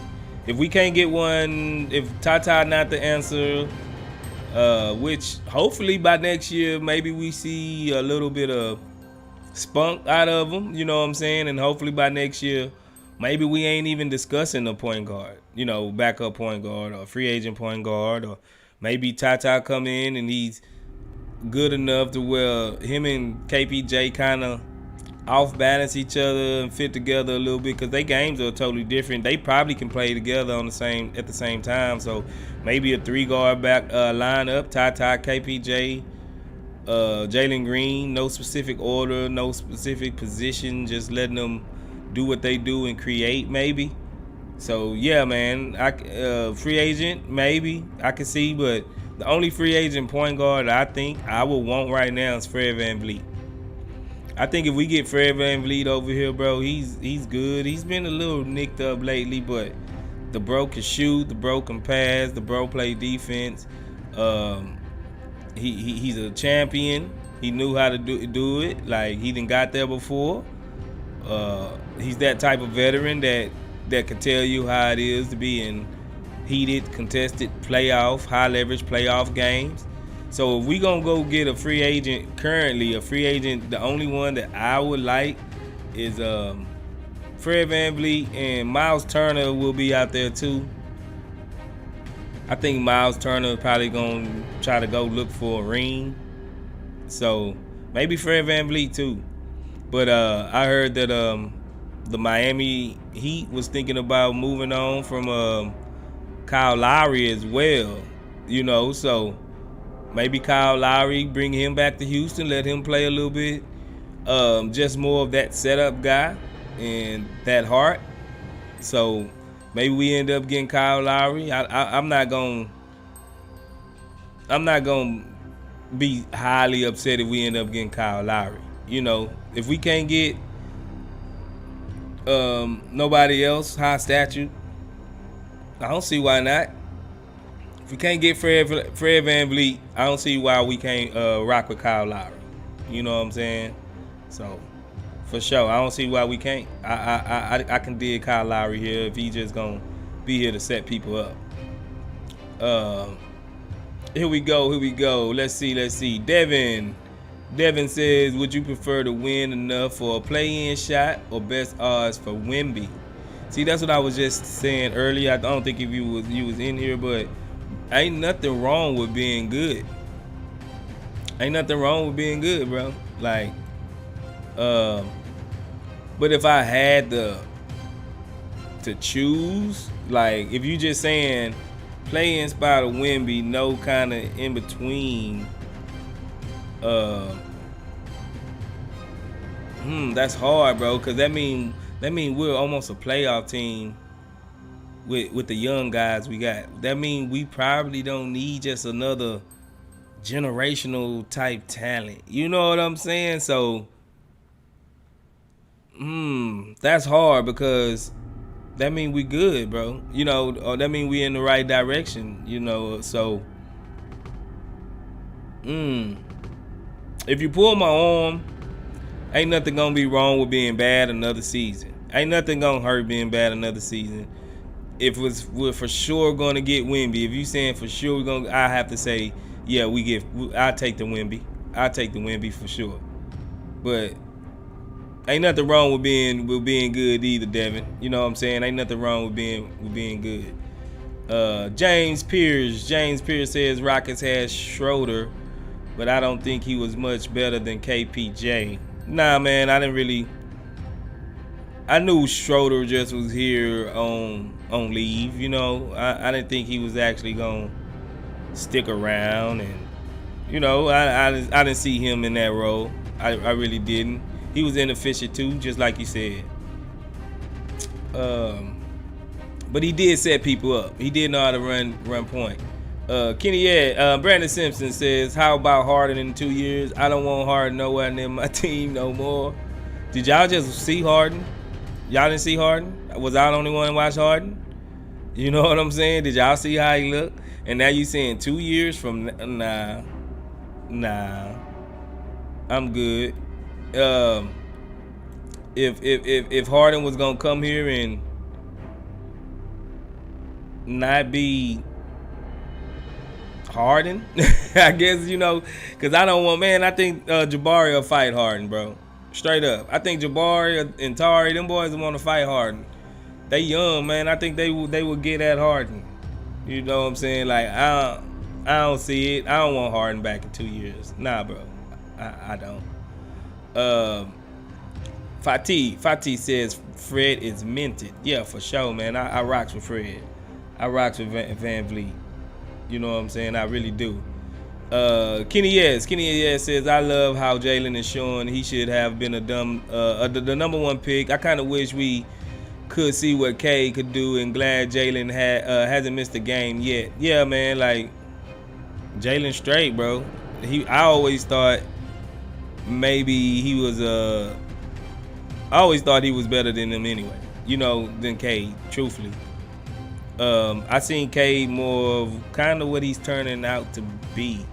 If we can't get one, if Tata not the answer, which hopefully by next year maybe we see a little bit of spunk out of him, you know what I'm saying? And hopefully by next year, maybe we ain't even discussing a point guard, you know, backup point guard or free agent point guard, or maybe Tata come in and he's good enough to where him and KPJ kind of off balance each other and fit together a little bit, because their games are totally different. They probably can play together at the same time. So maybe a 3-guard back lineup: Tata, KPJ, Jalen Green. No specific order, no specific position. Just letting them do what they do and create. Maybe. So yeah, man. Free agent maybe I can see, but the only free agent point guard I think I would want right now is Fred VanVleet. I think if we get Fred VanVleet over here, bro, he's good. He's been a little nicked up lately, but the bro can shoot, the bro can pass, the bro play defense. He's a champion. He knew how to do it. Like, he done got there before. He's that type of veteran that can tell you how it is to be in heated, contested playoff, high leverage playoff games. So if we gonna go get a free agent, the only one that I would like is Fred VanVleet, and Miles Turner will be out there too. I think Miles Turner is probably gonna try to go look for a ring. So maybe Fred VanVleet too. But I heard that the Miami Heat was thinking about moving on from Kyle Lowry as well. You know, so maybe Kyle Lowry, bring him back to Houston, let him play a little bit. Just more of that setup guy and that heart. So maybe we end up getting Kyle Lowry. I'm not gonna be highly upset if we end up getting Kyle Lowry. You know, if we can't get nobody else high statute, I don't see why not. If we can't get Fred VanVleet, I don't see why we can't rock with Kyle Lowry. You know what I'm saying? So, for sure, I don't see why we can't. I can dig Kyle Lowry here if he just gonna be here to set people up. Here we go. Let's see. Devin says, would you prefer to win enough for a play-in shot or best odds for Wemby? See, that's what I was just saying earlier. I don't think if you was in here, but ain't nothing wrong with being good. Bro. Like, but if I had to choose, like, if you just saying play-in spot or Wemby, no kind of in between, that's hard, bro, because that mean we're almost a playoff team with the young guys we got. That mean we probably don't need just another generational type talent. You know what I'm saying? So, that's hard, because that mean we good, bro. You know, or that mean we in the right direction. You know, so, if you pull my arm, ain't nothing gonna be wrong with being bad another season. Ain't nothing gonna hurt being bad another season. If we're for sure gonna get Wemby, if you saying for sure I have to say, yeah, I take the Wemby. I take the Wemby for sure. But ain't nothing wrong with being good either, Devin. You know what I'm saying? Ain't nothing wrong with being good. James Pierce says Rockets has Schroeder, but I don't think he was much better than KPJ. Nah, man, I knew Schroeder just was here on leave. You know, I didn't think he was actually gonna stick around, and you know, I didn't see him in that role. I really didn't. He was inefficient too, just like you said. But he did set people up. He did know how to run point. Brandon Simpson says, how about Harden in 2 years? I don't want Harden nowhere near my team no more. Did y'all just see Harden? Y'all didn't see Harden? Was I the only one to watch Harden? You know what I'm saying? Did y'all see how he looked? And now you saying 2 years from nah. I'm good. if Harden was gonna come here and not be Harden, I guess, you know, because I don't want, man, I think Jabari will fight Harden, bro. Straight up. I think Jabari and Tari, them boys want to fight Harden. They young, man. I think they will get at Harden. You know what I'm saying? Like, I don't see it. I don't want Harden back in 2 years. Nah, bro. I don't. Fatih says Fred is minted. Yeah, for sure, man. I rocks with Fred. I rocks with Van Vliet. You know what I'm saying? I really do. Kenny Yes says, I love how Jalen is showing he should have been the number one pick. I kind of wish we could see what K could do, and glad Jalen hasn't missed a game yet. Yeah, man, like Jalen straight, bro. I always thought maybe he was I always thought he was better than him anyway. You know, than K, truthfully. I seen K more of kind of what he's turning out to be.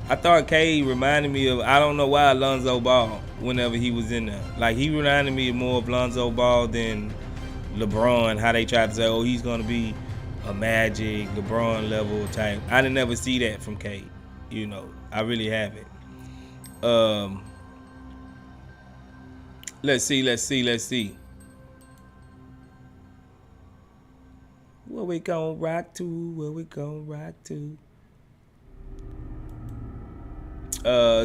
I thought K reminded me of, I don't know why, Lonzo Ball whenever he was in there. Like, he reminded me more of Lonzo Ball than LeBron, how they tried to say, oh, he's going to be a Magic, LeBron level type. I didn't ever see that from K. You know, I really haven't. Let's see. What we gonna rock to?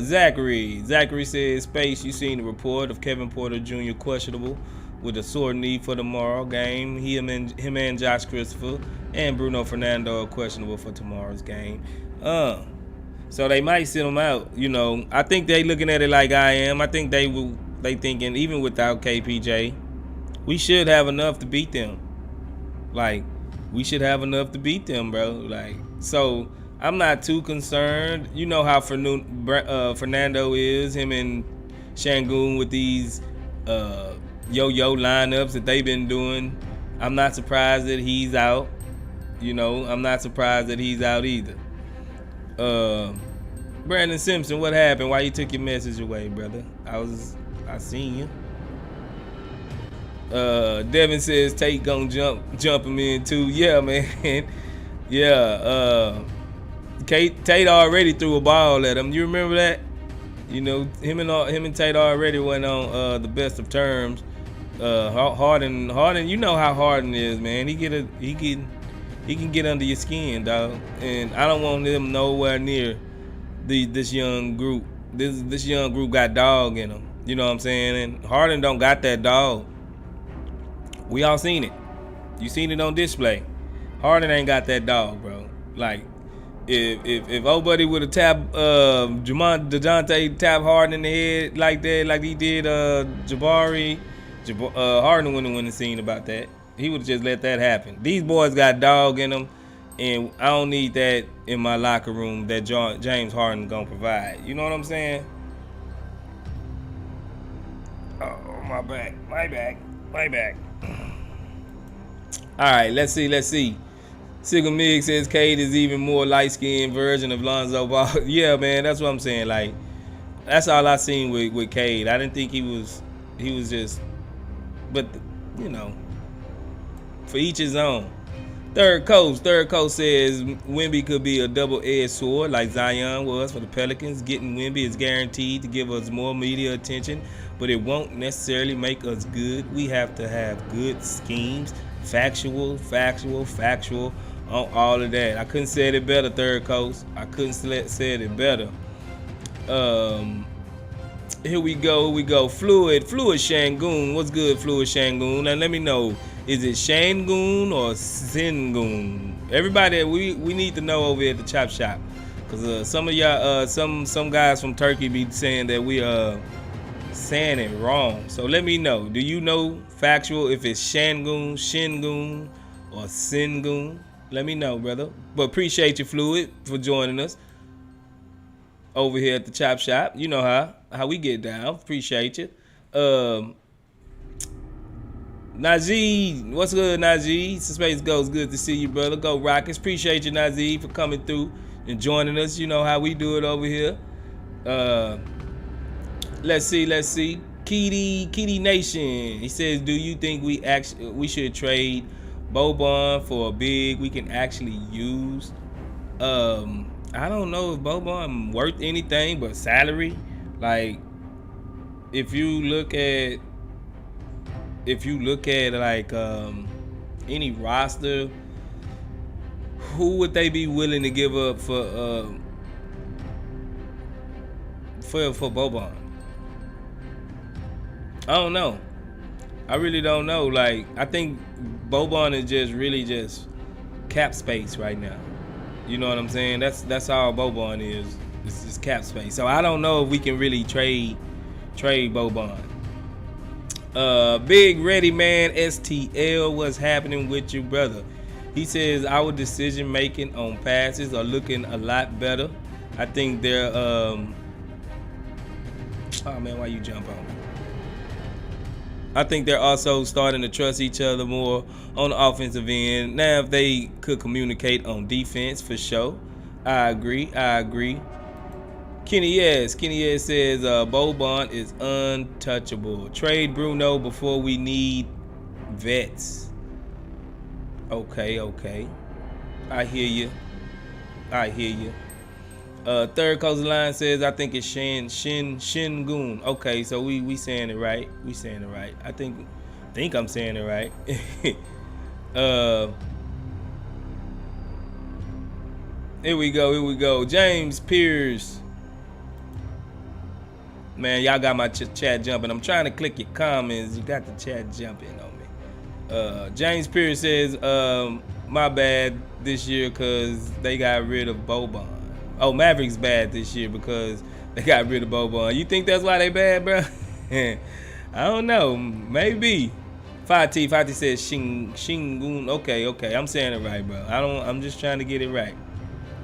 Zachary says, Space, you seen the report of Kevin Porter Jr. questionable with a sore knee for tomorrow game. Him and Josh Christopher and Bruno Fernando are questionable for tomorrow's game. So they might sit him out. You know, I think they looking at it like I am. I think they thinking even without KPJ, we should have enough to beat them. Like, we should have enough to beat them, bro. Like, so I'm not too concerned. You know how Fernando is, him and Sengun with these yo-yo lineups that they've been doing. I'm not surprised that he's out. You know, I'm not surprised that he's out either. Brandon Simpson, what happened? Why you took your message away, brother? I seen you. Devin says Tate gonna jump him in too. Yeah, man. Yeah. Tate already threw a ball at him. You remember that? You know, him and Tate already went on the best of terms. Harden, you know how Harden is, man. He can get under your skin, dog. And I don't want them nowhere near this young group. This young group got dog in them. You know what I'm saying? And Harden don't got that dog. We all seen it. You seen it on display. Harden ain't got that dog, bro. Like, if old buddy would have tapped DeJounte tap Harden in the head like that, like he did Jabari, Harden wouldn't have seen about that. He would have just let that happen. These boys got dog in them, and I don't need that in my locker room that James Harden gonna provide. You know what I'm saying? Oh, my back. All right, let's see. Sigel Mig says Cade is even more light-skinned version of Lonzo Ball. Yeah, man, that's what I'm saying. Like, that's all I seen with Cade. I didn't think he was just, but you know, for each his own. Third Coast says Wemby could be a double-edged sword like Zion was for the Pelicans. Getting Wemby is guaranteed to give us more media attention, but it won't necessarily make us good. We have to have good schemes, factual on all of that. I couldn't say it better, Third Coast. I couldn't say it better. Here we go. Fluid Sengun. What's good, Fluid Sengun? Now let me know. Is it Sengun or Sengun? Everybody, we need to know over here at the Chop Shop, because some of y'all, some guys from Turkey be saying that we saying it wrong. So let me know. Do you know factual if it's Sengun, or Sengun? Let me know, brother. But appreciate you, Fluid, for joining us over here at the Chop Shop. You know how we get down. Appreciate you. Najee, what's good, Najee? Space Ghost, good to see you, brother. Go Rockets. Appreciate you, Najee, for coming through and joining us. You know how we do it over here. Let's see. Kitty Nation. He says, do you think we should trade Boban for a big we can actually use? I don't know if Boban worth anything but salary. Like, if you look at like any roster, who would they be willing to give up for Boban? I don't know. I really don't know. Like, I think Boban is just cap space right now. You know what I'm saying? That's all Boban is. It's just cap space. So I don't know if we can really trade Boban. Big Ready Man STL, what's happening with you, brother? He says our decision making on passes are looking a lot better. I think they're oh man, why you jump on me? I think they're also starting to trust each other more on the offensive end. Now, if they could communicate on defense, for sure. I agree. Kenny S says Boban is untouchable. Trade Bruno before we need vets. Okay. I hear you. Third Coast Line says I think it's Sengun. Okay, so we saying it right. I think I'm saying it right. Here we go. James Pierce. Man, y'all got my chat jumping. I'm trying to click your comments. You got the chat jumping on me. James Pierce says, my bad this year because they got rid of Boban. Oh, Mavericks bad this year because they got rid of Boban. You think that's why they bad, bro? I don't know. Maybe. Fati says Shingun. Okay. I'm saying it right, bro. I'm just trying to get it right.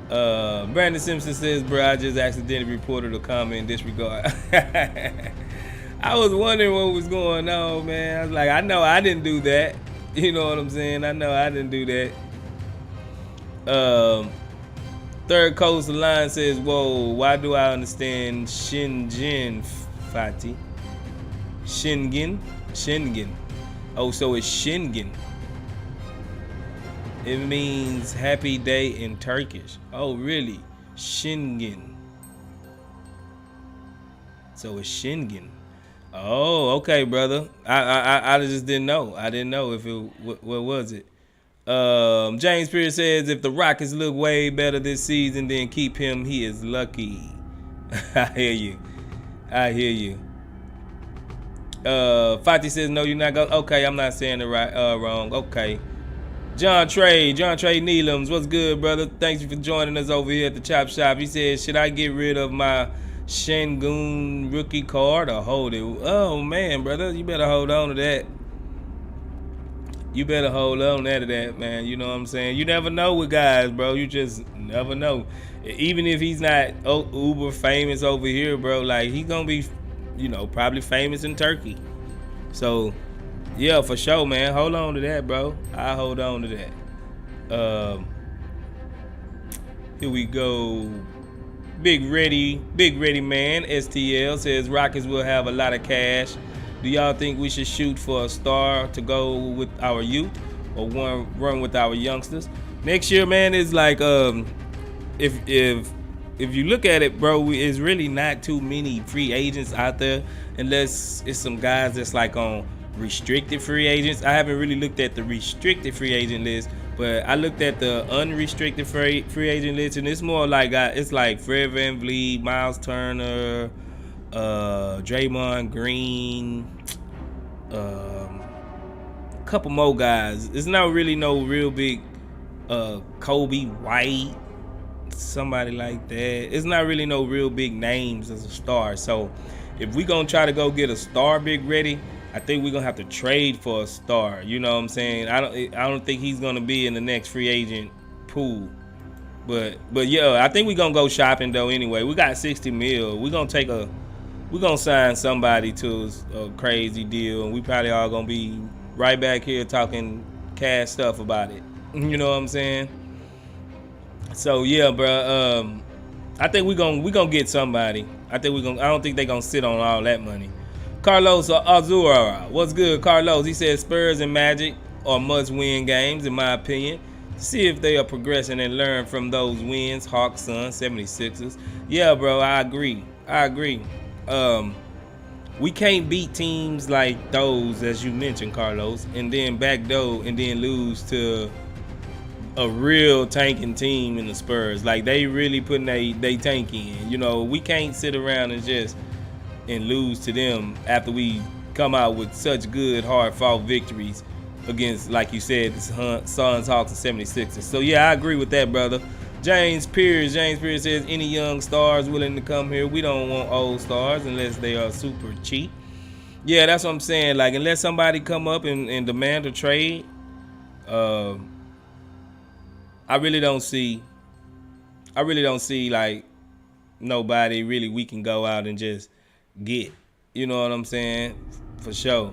Brandon Simpson says, bro, I just accidentally reported a comment in disregard. I was wondering what was going on, man. I was like, I know I didn't do that. You know what I'm saying? I know I didn't do that. Third Coast Line says, whoa, why do I understand Shingen, Fati? Shingen? Oh, so it's Shingen. It means happy day in Turkish. Oh, really? Shingen. So it's Shingen. Oh, okay, brother. I just didn't know. I didn't know if it, what was it? James Pierce says, if the Rockets look way better this season, then keep him. He is lucky. I hear you. Fati says, no, you're not going. Okay, I'm not saying it right, wrong. Okay. John Trey Neelums, what's good, brother? Thanks for joining us over here at the Chop Shop. He says, should I get rid of my Sengun rookie card or hold it? Oh, man, brother, you better hold on to that. You better hold on to that, man. You know what I'm saying? You never know with guys, bro. You just never know. Even if he's not uber famous over here, bro, like, he's going to be, you know, probably famous in Turkey. So, yeah, for sure, man. Hold on to that, bro. I hold on to that. Here we go. Big Ready Man, STL, says Rockets will have a lot of cash. Do y'all think we should shoot for a star to go with our youth or run with our youngsters? Next year, man, is like if you look at it, bro, it's really not too many free agents out there unless it's some guys that's like on restricted free agents. I haven't really looked at the restricted free agent list, but I looked at the unrestricted free agent list, and it's more like it's like Fred VanVleet, Miles Turner, Draymond Green, a couple more guys. It's not really no real big Kobe White, somebody like that. It's not really no real big names as a star. So if we gonna try to go get a star, Big Ready, I think we're gonna have to trade for a star. You know what I'm saying? I don't think he's gonna be in the next free agent pool. But yeah, I think we're gonna go shopping though anyway. We got 60 mil. We're gonna sign somebody to a crazy deal, and we probably all gonna be right back here talking cash stuff about it. You know what I'm saying? So yeah, bro. I think we gonna get somebody. I don't think they gonna sit on all that money. Carlos Azura, what's good, Carlos? He says Spurs and Magic are must-win games, in my opinion. See if they are progressing and learn from those wins. Hawks, Suns, 76ers. Yeah, bro, I agree. We can't beat teams like those, as you mentioned, Carlos, and then backdoor and then lose to a real tanking team in the Spurs. Like, they really putting they tank in. You know, we can't sit around and lose to them after we come out with such good, hard-fought victories against, like you said, the Suns, Hawks, and 76ers. So, yeah, I agree with that, brother. James Pierce says, any young stars willing to come here? We don't want old stars unless they are super cheap. Yeah, that's what I'm saying. Like, unless somebody come up and demand a trade, I really don't see like nobody really we can go out and just get. You know what I'm saying? For sure.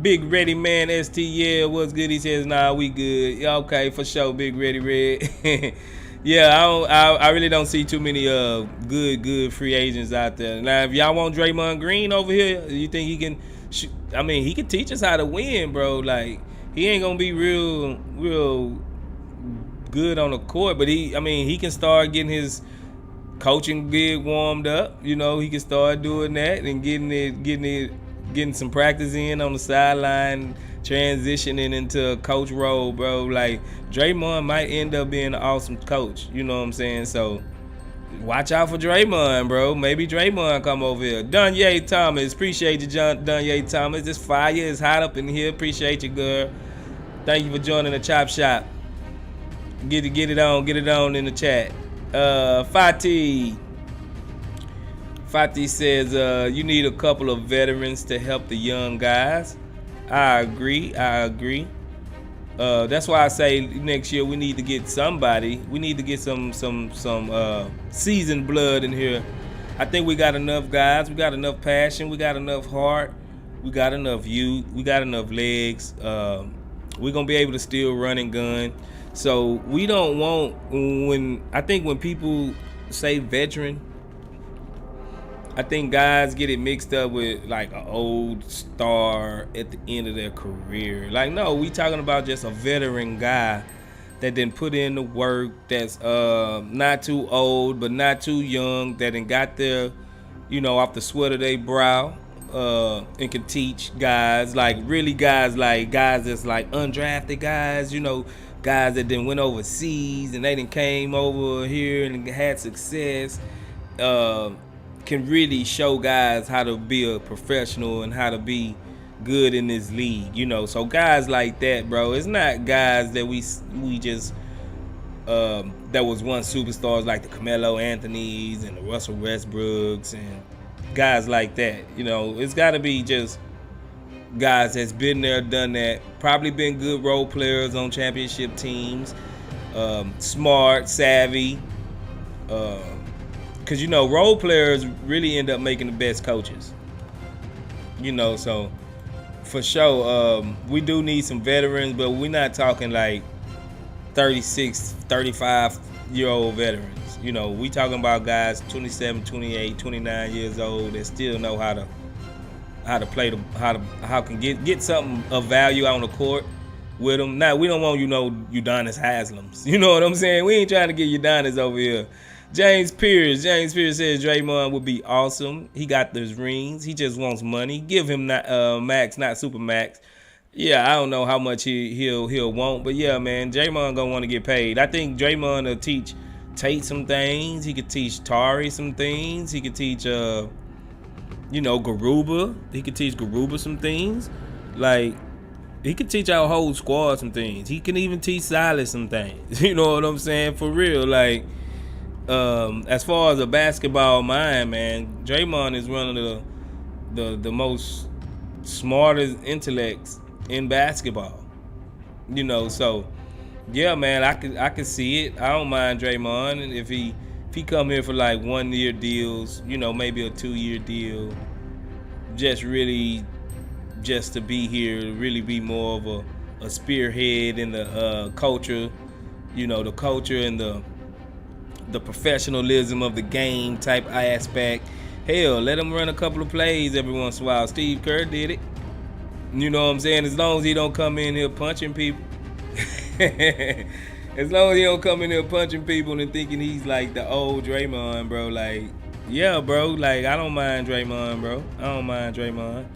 Big Ready Man ST, yeah, what's good? He says, nah, we good. Yeah, okay, for sure, Big Ready Red. Yeah, I really don't see too many good free agents out there. Now, if y'all want Draymond Green over here, you think he can? I mean, he can teach us how to win, bro. Like, he ain't gonna be real good on the court, but he can start getting his coaching gig warmed up. You know, he can start doing that and getting some practice in on the sideline, transitioning into a coach role, bro. Like, Draymond might end up being an awesome coach. You know what I'm saying? So watch out for Draymond, bro. Maybe Draymond come over here. Dunye Thomas, appreciate you, Dunye Thomas. This fire is hot up in here. Appreciate you, girl. Thank you for joining the Chop Shop. Get it on in the chat. Fatih says, you need a couple of veterans to help the young guys. I agree. That's why I say next year we need to get somebody. We need to get some seasoned blood in here. I think we got enough guys. We got enough passion. We got enough heart. We got enough youth. We got enough legs. We're going to be able to still run and gun. So we don't want, when people say veteran, I think guys get it mixed up with like an old star at the end of their career. Like, no, we talking about just a veteran guy that didn't put in the work, that's not too old but not too young, that done got there, off the sweat of their brow, and can teach guys, like really guys that's like undrafted guys, guys that done went overseas and they done came over here and had success. Can really show guys how to be a professional and how to be good in this league, So guys like that, bro, it's not guys that we just that was once superstars like the Carmelo Anthonys and the Russell Westbrooks and guys like that. It's got to be just guys that's been there, done that, probably been good role players on championship teams, smart, savvy, because role players really end up making the best coaches. So for sure, we do need some veterans, but we're not talking like 36, 35-year-old veterans. We talking about guys 27, 28, 29 years old that still know how to play how can get something of value on the court with them. Now, we don't want Udonis Haslams. You know what I'm saying? We ain't trying to get Udonis over here. James Pierce says Draymond would be awesome. He got those rings. He just wants money. Give him max, not super max. Yeah, I don't know how much he'll want, but yeah, man, Draymond gonna want to get paid. I think Draymond will teach Tate some things. He could teach Tari some things. He could teach Garuba. He could teach Garuba some things. Like, he could teach our whole squad some things. He can even teach Silas some things. You know what I'm saying? For real, like. As far as a basketball mind, man, Draymond is one of the most smartest intellects in basketball. So yeah, man, I could see it. I don't mind Draymond, and if he come here for like 1 year deals, maybe a 2 year deal, just to be here, really be more of a spearhead in the culture, the culture and the professionalism of the game type aspect, Hell, let him run a couple of plays every once in a while. Steve Kerr did it. You know what I'm saying? As long as he don't come in here punching people. As long as he don't come in here punching people and thinking he's like the old Draymond, bro. Like, yeah, bro. Like, I don't mind Draymond, bro. I don't mind Draymond.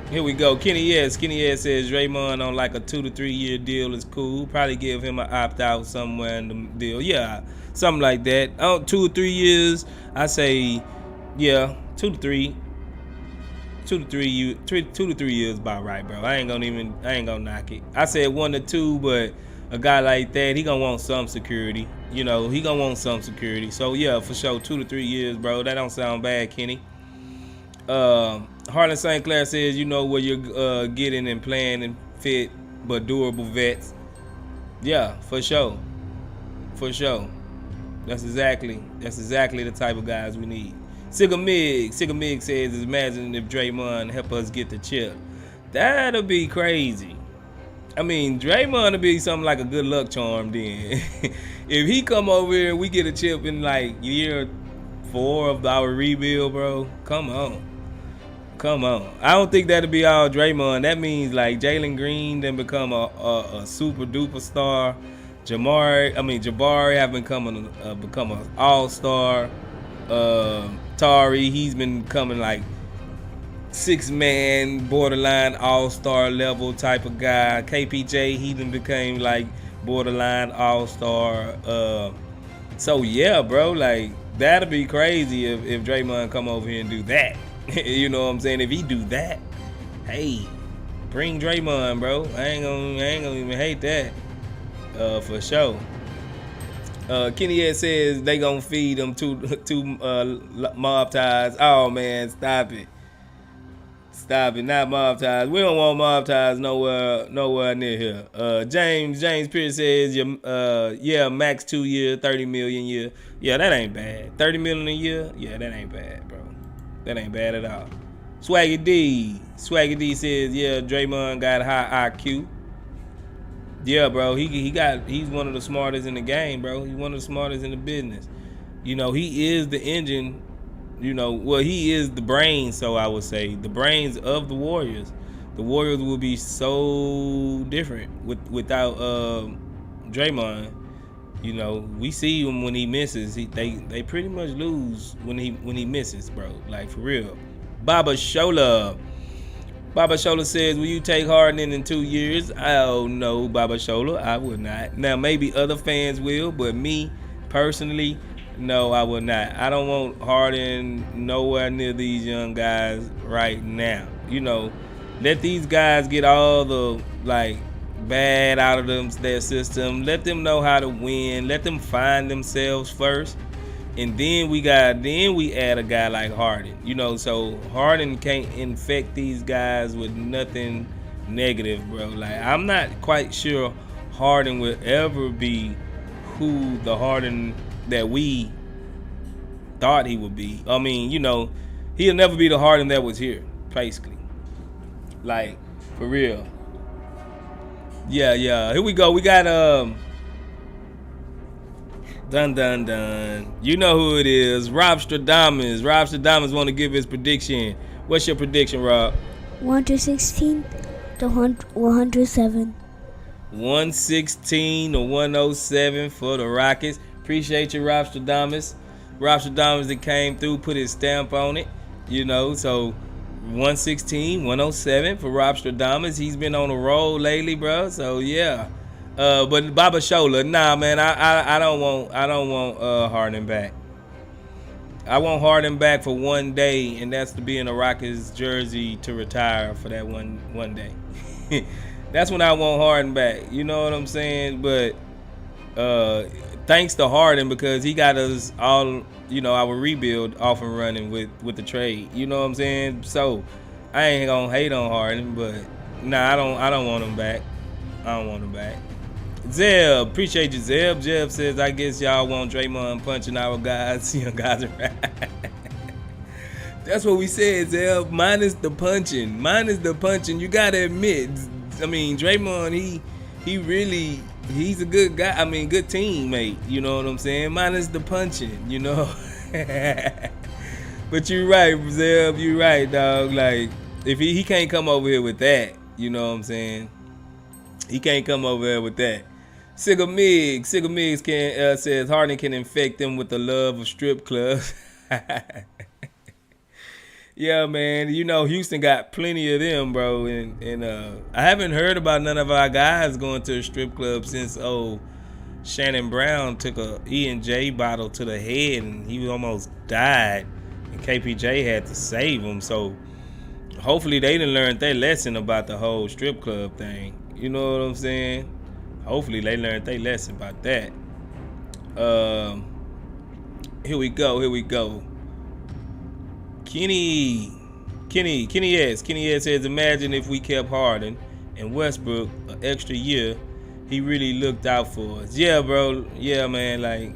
Here we go. Kenny S says Draymond on like a 2 to 3 year deal is cool. Probably give him an opt out somewhere in the deal. Yeah, something like that. 2 or 3 years. I say, yeah, 2 to 3. 2 to 3 years about right, bro. I ain't gonna knock it. I said 1 to 2, but a guy like that, he gonna want some security. You know, he gonna want some security. So yeah, for sure, 2 to 3 years, bro. That don't sound bad, Kenny. Harlan St. Clair says, you know where you're getting and playing and fit but durable vets. Yeah, for sure. For sure. That's exactly the type of guys we need. Sigga Mig says, imagine if Draymond help us get the chip. That'll be crazy. I mean, Draymond will be something like a good luck charm then. If he come over here and we get a chip in like year 4 of our rebuild, bro, come on. I don't think that'll be all Draymond. That means like Jalen Green then become a super duper star. Jabari have become an all-star. Tari, he's been coming like 6-man borderline all-star level type of guy. KPJ, he then became like borderline all-star. So yeah, bro, like that'll be crazy if Draymond come over here and do that. You know what I'm saying? If he do that, hey, bring Draymond, bro. I ain't gonna even hate that. For sure. Kenny Ed says they gonna feed them two mob ties. Oh man, stop it, not mob ties. We don't want mob ties nowhere near here. James Pierce says yeah, max 2 year, 30 million a year. Yeah, that ain't bad. 30 million a year. Yeah, that ain't bad, bro. That ain't bad at all. Swaggy D says, yeah, Draymond got high IQ. Yeah, bro, he's one of the smartest in the game, bro. He's one of the smartest in the business. You know, he is the engine, you know, well, he is the brains, so I would say. The brains of the Warriors. The Warriors will be so different without Draymond. You know, we see him when he misses. They pretty much lose when he misses, bro. Like, for real. Baba Shola says, will you take Harden in 2 years? Oh, no, Baba Shola, I would not. Now, maybe other fans will, but me, personally, no, I would not. I don't want Harden nowhere near these young guys right now. You know, let these guys get all the, like, bad out of their system. Let them know how to win. Let them find themselves first. And then we add a guy like Harden. You know, so Harden can't infect these guys with nothing negative, bro. Like, I'm not quite sure Harden will ever be who the Harden that we thought he would be. I mean, you know, he'll never be the Harden that was here, basically. Like, for real. Yeah. Here we go. We got dun. You know who it is. Rob Stradamus want to give his prediction. What's your prediction, Rob? 116 to 107. 116 to 107 for the Rockets. Appreciate you, Rob Stradamus. Rob Stradamus that came through, put his stamp on it. You know, so 116, 107 for Rob Stradamus. He's been on a roll lately, bro. So yeah. But Baba Shola, nah, man, I don't want Harden back. I want Harden back for one day, and that's to be in a Rockets jersey to retire for that one day. That's when I want Harden back. You know what I'm saying? But thanks to Harden, because he got us all, you know, our rebuild off and running with the trade. You know what I'm saying? So I ain't gonna hate on Harden, but nah, I don't want him back. I don't want him back. Zeb, appreciate you, Zeb. Jeff says, I guess y'all want Draymond punching our guys. Young guys are right. That's what we said, Zeb. Minus the punching. You gotta admit, I mean, Draymond, he's a good guy. I mean, good teammate. You know what I'm saying? Minus the punching, you know. But you're right, Zeb. You're right, dog. Like, if he can't come over here with that, you know what I'm saying? He can't come over here with that. Sigga Migs says Harden can infect them with the love of strip clubs. Yeah, man. You know, Houston got plenty of them, bro. And I haven't heard about none of our guys going to a strip club since Shannon Brown took a E&J bottle to the head and he almost died. And KPJ had to save him. So hopefully they done learned their lesson about the whole strip club thing. You know what I'm saying? Hopefully they learned their lesson about that. Here we go. Kenny S says, imagine if we kept Harden and Westbrook an extra year. He really looked out for us. Yeah, bro. Yeah, man. Like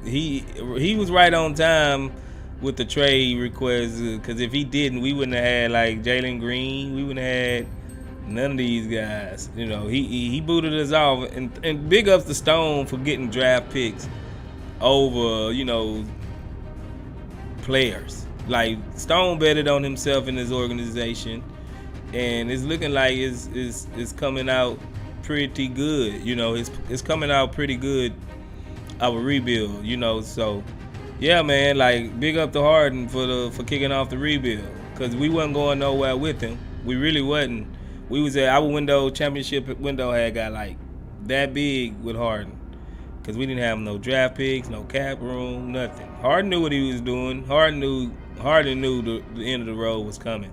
he was right on time with the trade request. Because if he didn't, we wouldn't have had like Jalen Green. We wouldn't have had none of these guys. You know, he booted us off. And big ups to Stone for getting draft picks over, you know, players. Like, Stone betted on himself in his organization, and it's looking like it's coming out pretty good. You know, it's coming out pretty good of a rebuild. You know, so yeah, man. Like, big up to Harden for kicking off the rebuild, because we wasn't going nowhere with him. We really wasn't. We was at our championship window had got like that big with Harden, because we didn't have no draft picks, no cap room, nothing. Harden knew what he was doing. Harden knew the end of the road was coming.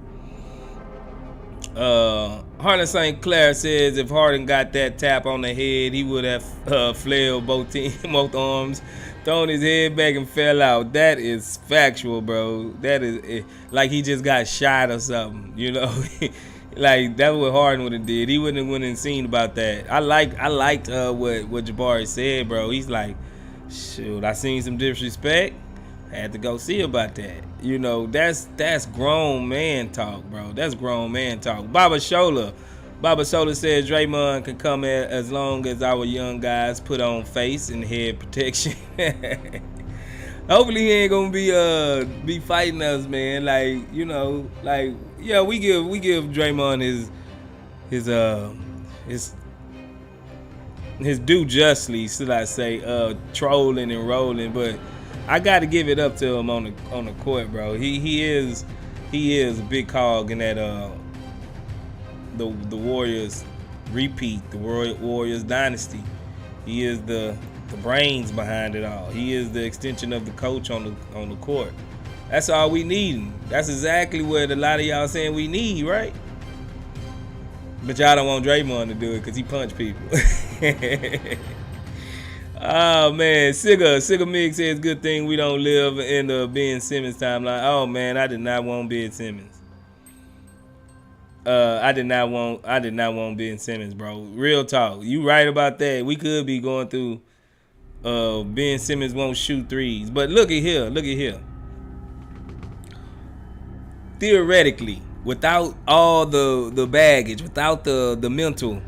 Harden St. Clair says if Harden got that tap on the head, he would have flailed both arms, thrown his head back and fell out. That is factual, bro. That is like he just got shot or something, you know. Like, that's what Harden would have did. He wouldn't have seen about that. I liked what Jabari said, bro. He's like, shoot, I seen some disrespect. Had to go see about that. You know, that's grown man talk, bro. That's grown man talk. Baba Shola says Draymond can come as long as our young guys put on face and head protection. Hopefully he ain't gonna be fighting us, man. Like, you know, like, yeah, we give Draymond his due justly, should I say, trolling and rolling, but I gotta give it up to him on the court, bro. He is a big cog in that the Warriors repeat, the Warriors dynasty. He is the brains behind it all. He is the extension of the coach on the court. That's all we need. That's exactly what a lot of y'all saying we need, right? But y'all don't want Draymond to do it because he punched people. Oh, man. Sigga Mig says, good thing we don't live in the Ben Simmons timeline. Oh, man, I did not want Ben Simmons. I did not want Ben Simmons, bro. Real talk. You right about that. We could be going through Ben Simmons won't shoot threes. But look at here. Theoretically, without all the baggage, without the mental,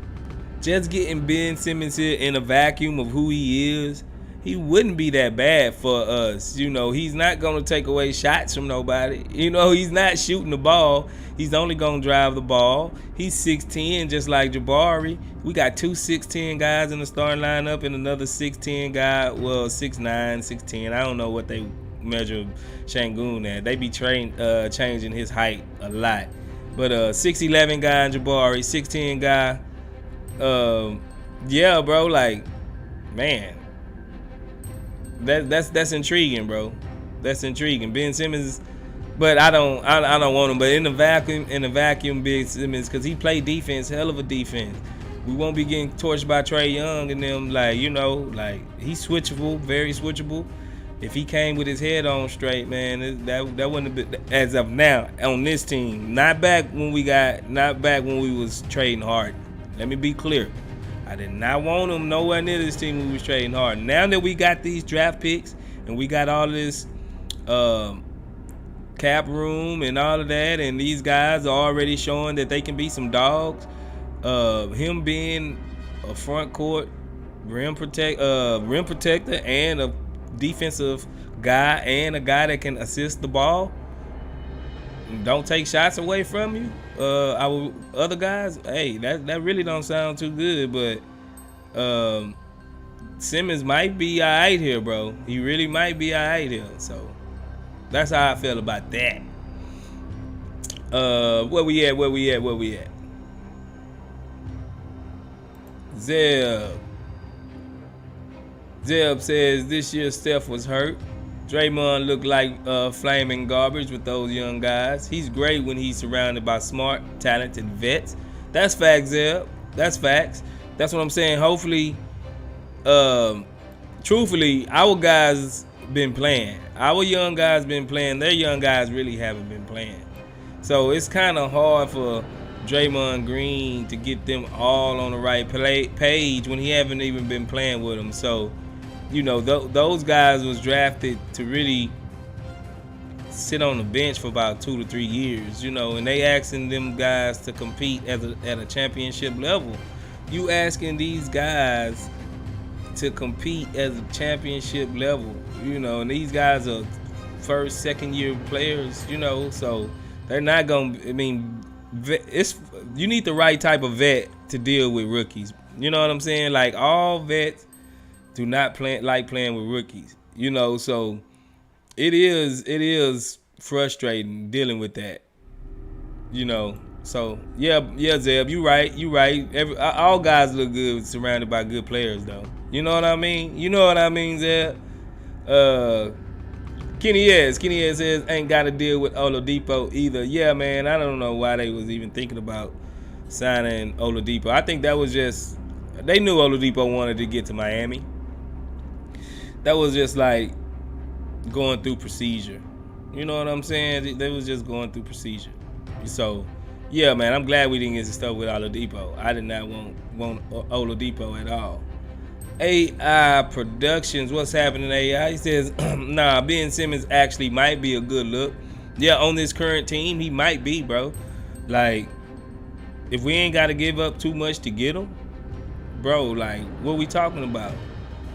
just getting Ben Simmons here in a vacuum of who he is, he wouldn't be that bad for us. You know, he's not going to take away shots from nobody. You know, he's not shooting the ball. He's only going to drive the ball. He's 6'10", just like Jabari. We got two 6'10" guys in the starting lineup and another 6'10" guy, well, 6'9", 6'10". I don't know what they measure Sengun at. They be changing his height a lot. But 6'11" guy and Jabari, 6'10" guy. Yeah, bro, like, man, that's intriguing, bro. That's intriguing. Ben Simmons, but I don't want him. But in the vacuum, Ben Simmons, because he played defense, hell of a defense. We won't be getting torched by Trae Young and them. Like, you know, like, he's switchable, very switchable. If he came with his head on straight, man, that wouldn't have been, as of now on this team. Not back when we was trading Harden. Let me be clear. I did not want him nowhere near this team when we was trading Harden. Now that we got these draft picks and we got all this cap room and all of that, and these guys are already showing that they can be some dogs. Him being a front court rim protector and a defensive guy and a guy that can assist the ball, don't take shots away from you. Our other guys, hey, that really don't sound too good. But Simmons might be alright here, bro. He really might be alright here. So that's how I feel about that. Where we at? Zeb says this year Steph was hurt. Draymond looked like flaming garbage with those young guys. He's great when he's surrounded by smart, talented vets. That's facts, Zeb. That's facts. That's what I'm saying. Hopefully, truthfully, our guys been playing. Our young guys been playing. Their young guys really haven't been playing. So it's kind of hard for Draymond Green to get them all on the right page when he haven't even been playing with them. So, you know, those guys was drafted to really sit on the bench for about 2 to 3 years, you know, and they asking them guys to compete at a championship level. You asking these guys to compete at a championship level, you know, and these guys are first, second year players, you know, so they're not going to, I mean, you need the right type of vet to deal with rookies. You know what I'm saying? Like, all vets do not like playing with rookies, you know, so it is frustrating dealing with that, you know. So yeah, Zeb, you right. All guys look good surrounded by good players, though. You know what I mean? Zeb. Kenny S says ain't got to deal with Oladipo either. Yeah, man, I don't know why they was even thinking about signing Oladipo. I think that was just, they knew Oladipo wanted to get to Miami. That was just like going through procedure. You know what I'm saying? They was just going through procedure. So, yeah, man, I'm glad we didn't get stuff with Oladipo. I did not want Oladipo at all. AI Productions, what's happening, AI? He says, nah, Ben Simmons actually might be a good look. Yeah, on this current team, he might be, bro. Like, if we ain't got to give up too much to get him, bro, like, what we talking about?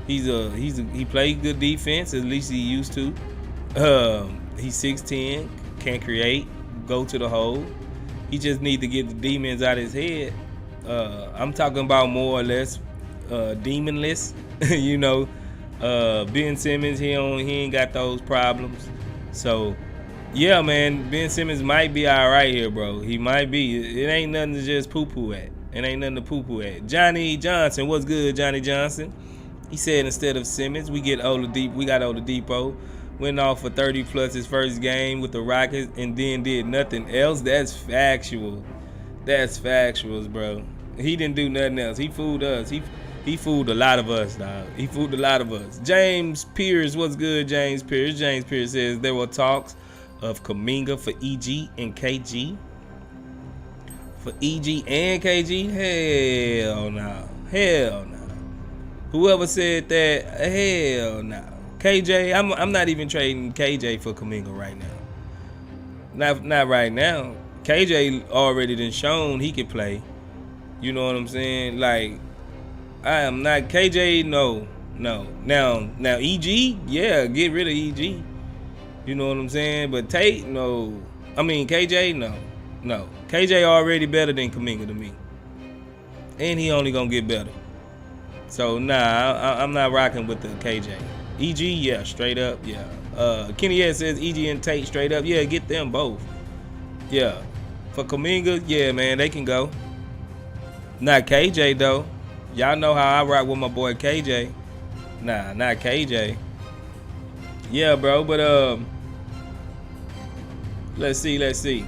He played good defense, at least he used to. He's 6'10", can create, go to the hole. He just need to get the demons out of his head. I'm talking about more or less demonless. You know, Ben Simmons, he ain't got those problems. So yeah, man, Ben Simmons might be all right here, bro. He might be. It ain't nothing to just poo-poo at. Johnny Johnson, what's good, Johnny Johnson? He said instead of Simmons, we got Oladipo. Went off for 30 plus his first game with the Rockets and then did nothing else. That's factual. That's factuals, bro. He didn't do nothing else. He fooled us. He fooled a lot of us, dog. He fooled a lot of us. James Pierce, what's good, James Pierce? James Pierce says there were talks of Kuminga for EG and KG. For EG and KG? Hell no. Whoever said that, hell no. KJ, I'm not even trading KJ for Kuminga right now. Not right now. KJ already done shown he can play. You know what I'm saying? Like, I am not KJ. No. Now EG, yeah, get rid of EG. You know what I'm saying? But Tate, no. I mean KJ, no. KJ already better than Kuminga to me, and he only gonna get better. So nah, I'm not rocking with the KJ. EG, yeah, straight up, yeah. Kenny S says EG and Tate straight up, yeah, get them both. Yeah, for Kuminga, yeah, man, they can go. Not KJ though. Y'all know how I rock with my boy KJ. Nah, not KJ. Yeah, bro, but let's see.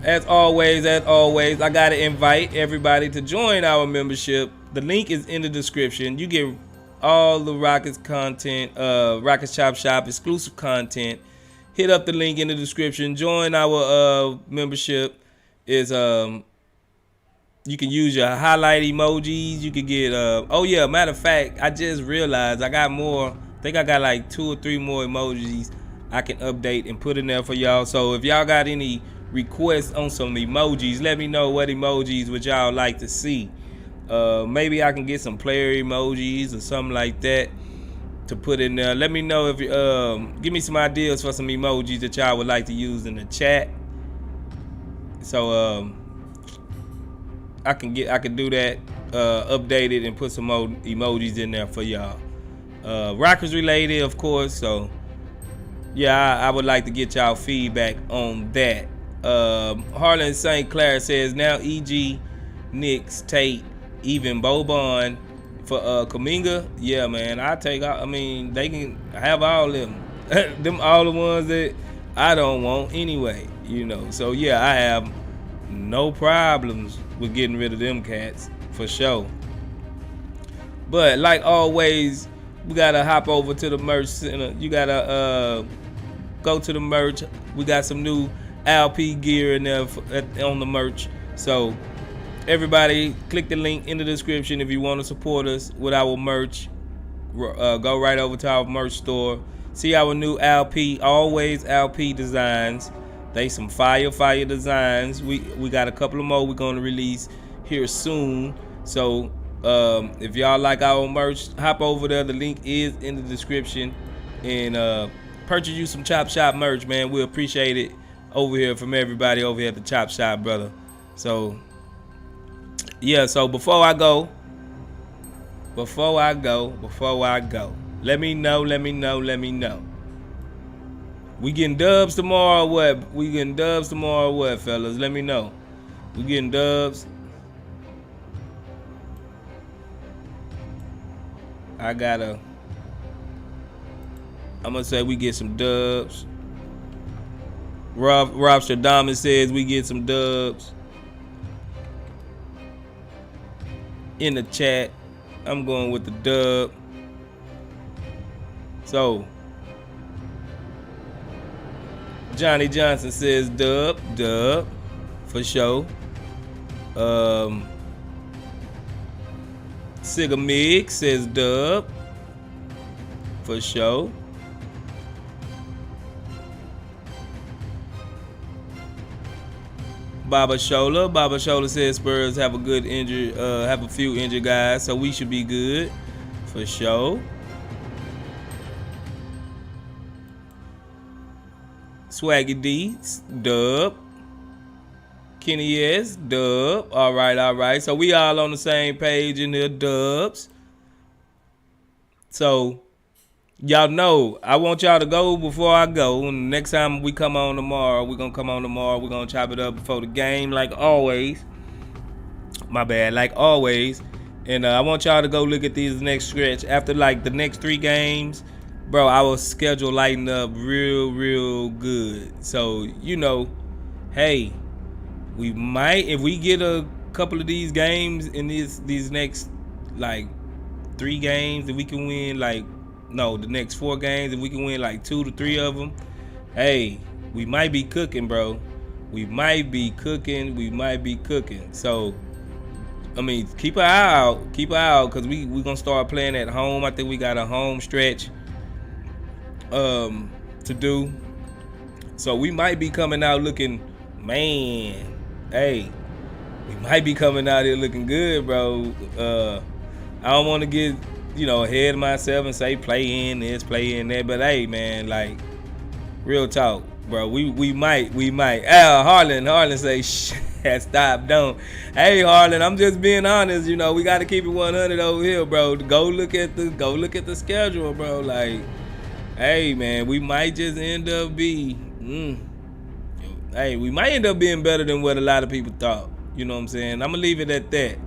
As always, I gotta invite everybody to join our membership. The link is in the description. You get all the Rockets content, Rockets Chop Shop exclusive content. Hit up the link in the description. Join our membership. Is you can use your highlight emojis. You can get oh yeah, matter of fact, I just realized I got more. I think I got like 2 or 3 more emojis I can update and put in there for y'all. So if y'all got any requests on some emojis, let me know what emojis would y'all like to see. Maybe I can get some player emojis or something like that. to put in there. Let me know if you give me some ideas for some emojis that y'all would like to use in the chat. So I can do that, update it and put some more emojis in there for y'all. Rockets related, of course. So yeah, I would like to get y'all feedback on that. Harlan St. Clair says now EG, Knicks, Tate, even Boban for Kuminga. Yeah, man, I mean, they can have all them. Them all the ones that I don't want anyway, you know. So yeah, I have no problems with getting rid of them cats for sure. But like always, we gotta hop over to the merch center. You gotta go to the merch. We got some new LP gear in there on the merch. So everybody, click the link in the description if you want to support us with our merch. Go right over to our merch store. See our new LP, always LP designs. They some fire designs. We got a couple of more we're gonna release here soon. So if y'all like our merch, hop over there. The link is in the description, and purchase you some Chop Shop merch, man. We appreciate it over here from everybody over here at the Chop Shop, brother. So yeah, so before I go, let me know. We getting dubs tomorrow or what? Fellas? Let me know. We getting dubs. I'm gonna say we get some dubs. Rob Stradamus says we get some dubs. In the chat, I'm going with the dub. So Johnny Johnson says dub for sure. Sigamig says dub for sure. Baba Shola says Spurs have a good injury, have a few injured guys, so we should be good for sure. Swaggy D, dub. Kenny S, dub. All right. So we all on the same page in the dubs. So y'all know, I want y'all to go before I go. And next time we come on tomorrow, we're going to chop it up before the game like always. My bad, like always. And I want y'all to go look at these next stretch. After like the next 3 games, bro, our schedule lighten up real good. So, you know, hey, we might, if we get a couple of these games in these next like 3 games, if we can win the next 4 games, if we can win like 2 to 3 of them, hey, we might be cooking, bro. We might be cooking. So, I mean, keep an eye out, because we gonna start playing at home. I think we got a home stretch to do. So we might be coming out looking, man, hey, we might be coming out here looking good, bro. I don't want to get, ahead of myself and say play in this, play in that, but hey, man, like, real talk, bro. We might. Harlan say, stop, don't. Hey, Harlan, I'm just being honest. We got to keep it 100 over here, bro. Go look at the schedule, bro. Like, hey, man, we might just end up we might end up being better than what a lot of people thought. You know what I'm saying? I'm gonna leave it at that.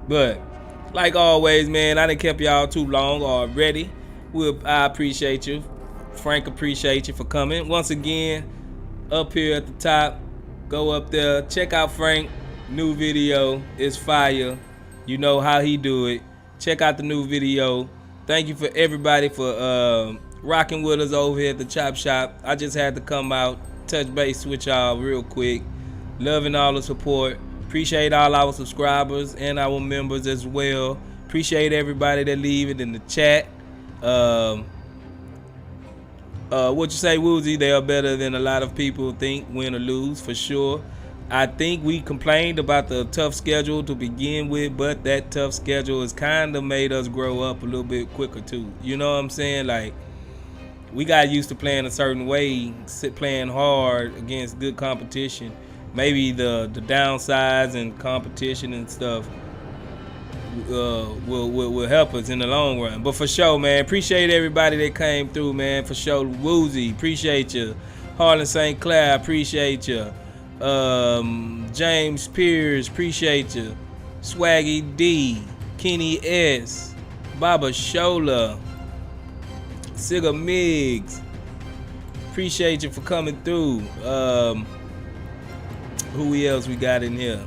But like always, man, I done kept y'all too long already. I appreciate you. Frank appreciate you for coming. Once again, up here at the top, go up there, check out Frank. New video is fire. You know how he do it. Check out the new video. Thank you for everybody for rocking with us over here at the Chop Shop. I just had to come out, touch base with y'all real quick. Loving all the support. Appreciate all our subscribers and our members as well. Appreciate everybody that leave it in the chat. What you say, Woozy? They are better than a lot of people think, win or lose, for sure. I think we complained about the tough schedule to begin with, but that tough schedule has kind of made us grow up a little bit quicker too. You know what I'm saying? Like, we got used to playing a certain way, playing hard against good competition. Maybe the downsides and competition and stuff will help us in the long run. But for sure, man, appreciate everybody that came through, man. For sure, Woozy, appreciate you. Harlan St. Clair, appreciate you. James Pierce, appreciate you. Swaggy D, Kenny S, Baba Shola, Sigga Miggs, appreciate you for coming through. Who else we got in here?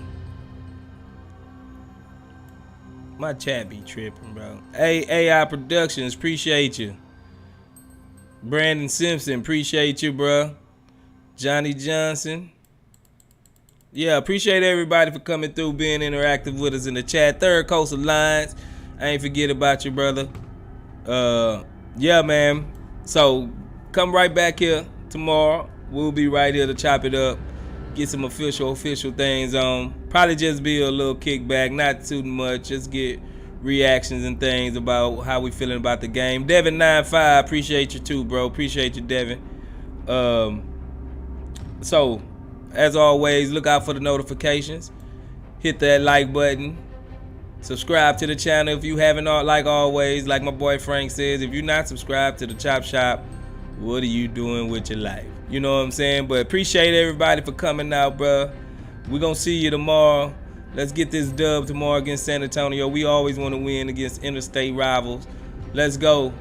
My chat be tripping, bro. AI Productions, appreciate you. Brandon Simpson, appreciate you, bro. Johnny Johnson. Yeah, appreciate everybody for coming through, being interactive with us in the chat. Third Coast Alliance, I ain't forget about you, brother. Yeah, man. So come right back here tomorrow. We'll be right here to chop it up, get some official things on. Probably just be a little kickback, not too much. Just get reactions and things about how we feeling about the game. Devin95, appreciate you too, bro. Appreciate you, Devin. So as always, look out for the notifications. Hit that like button. Subscribe to the channel if you haven't. Like always, like my boy Frank says, if you're not subscribed to the Chop Shop, what are you doing with your life? You know what I'm saying? But appreciate everybody for coming out, bro. We're going to see you tomorrow. Let's get this dub tomorrow against San Antonio. We always want to win against interstate rivals. Let's go.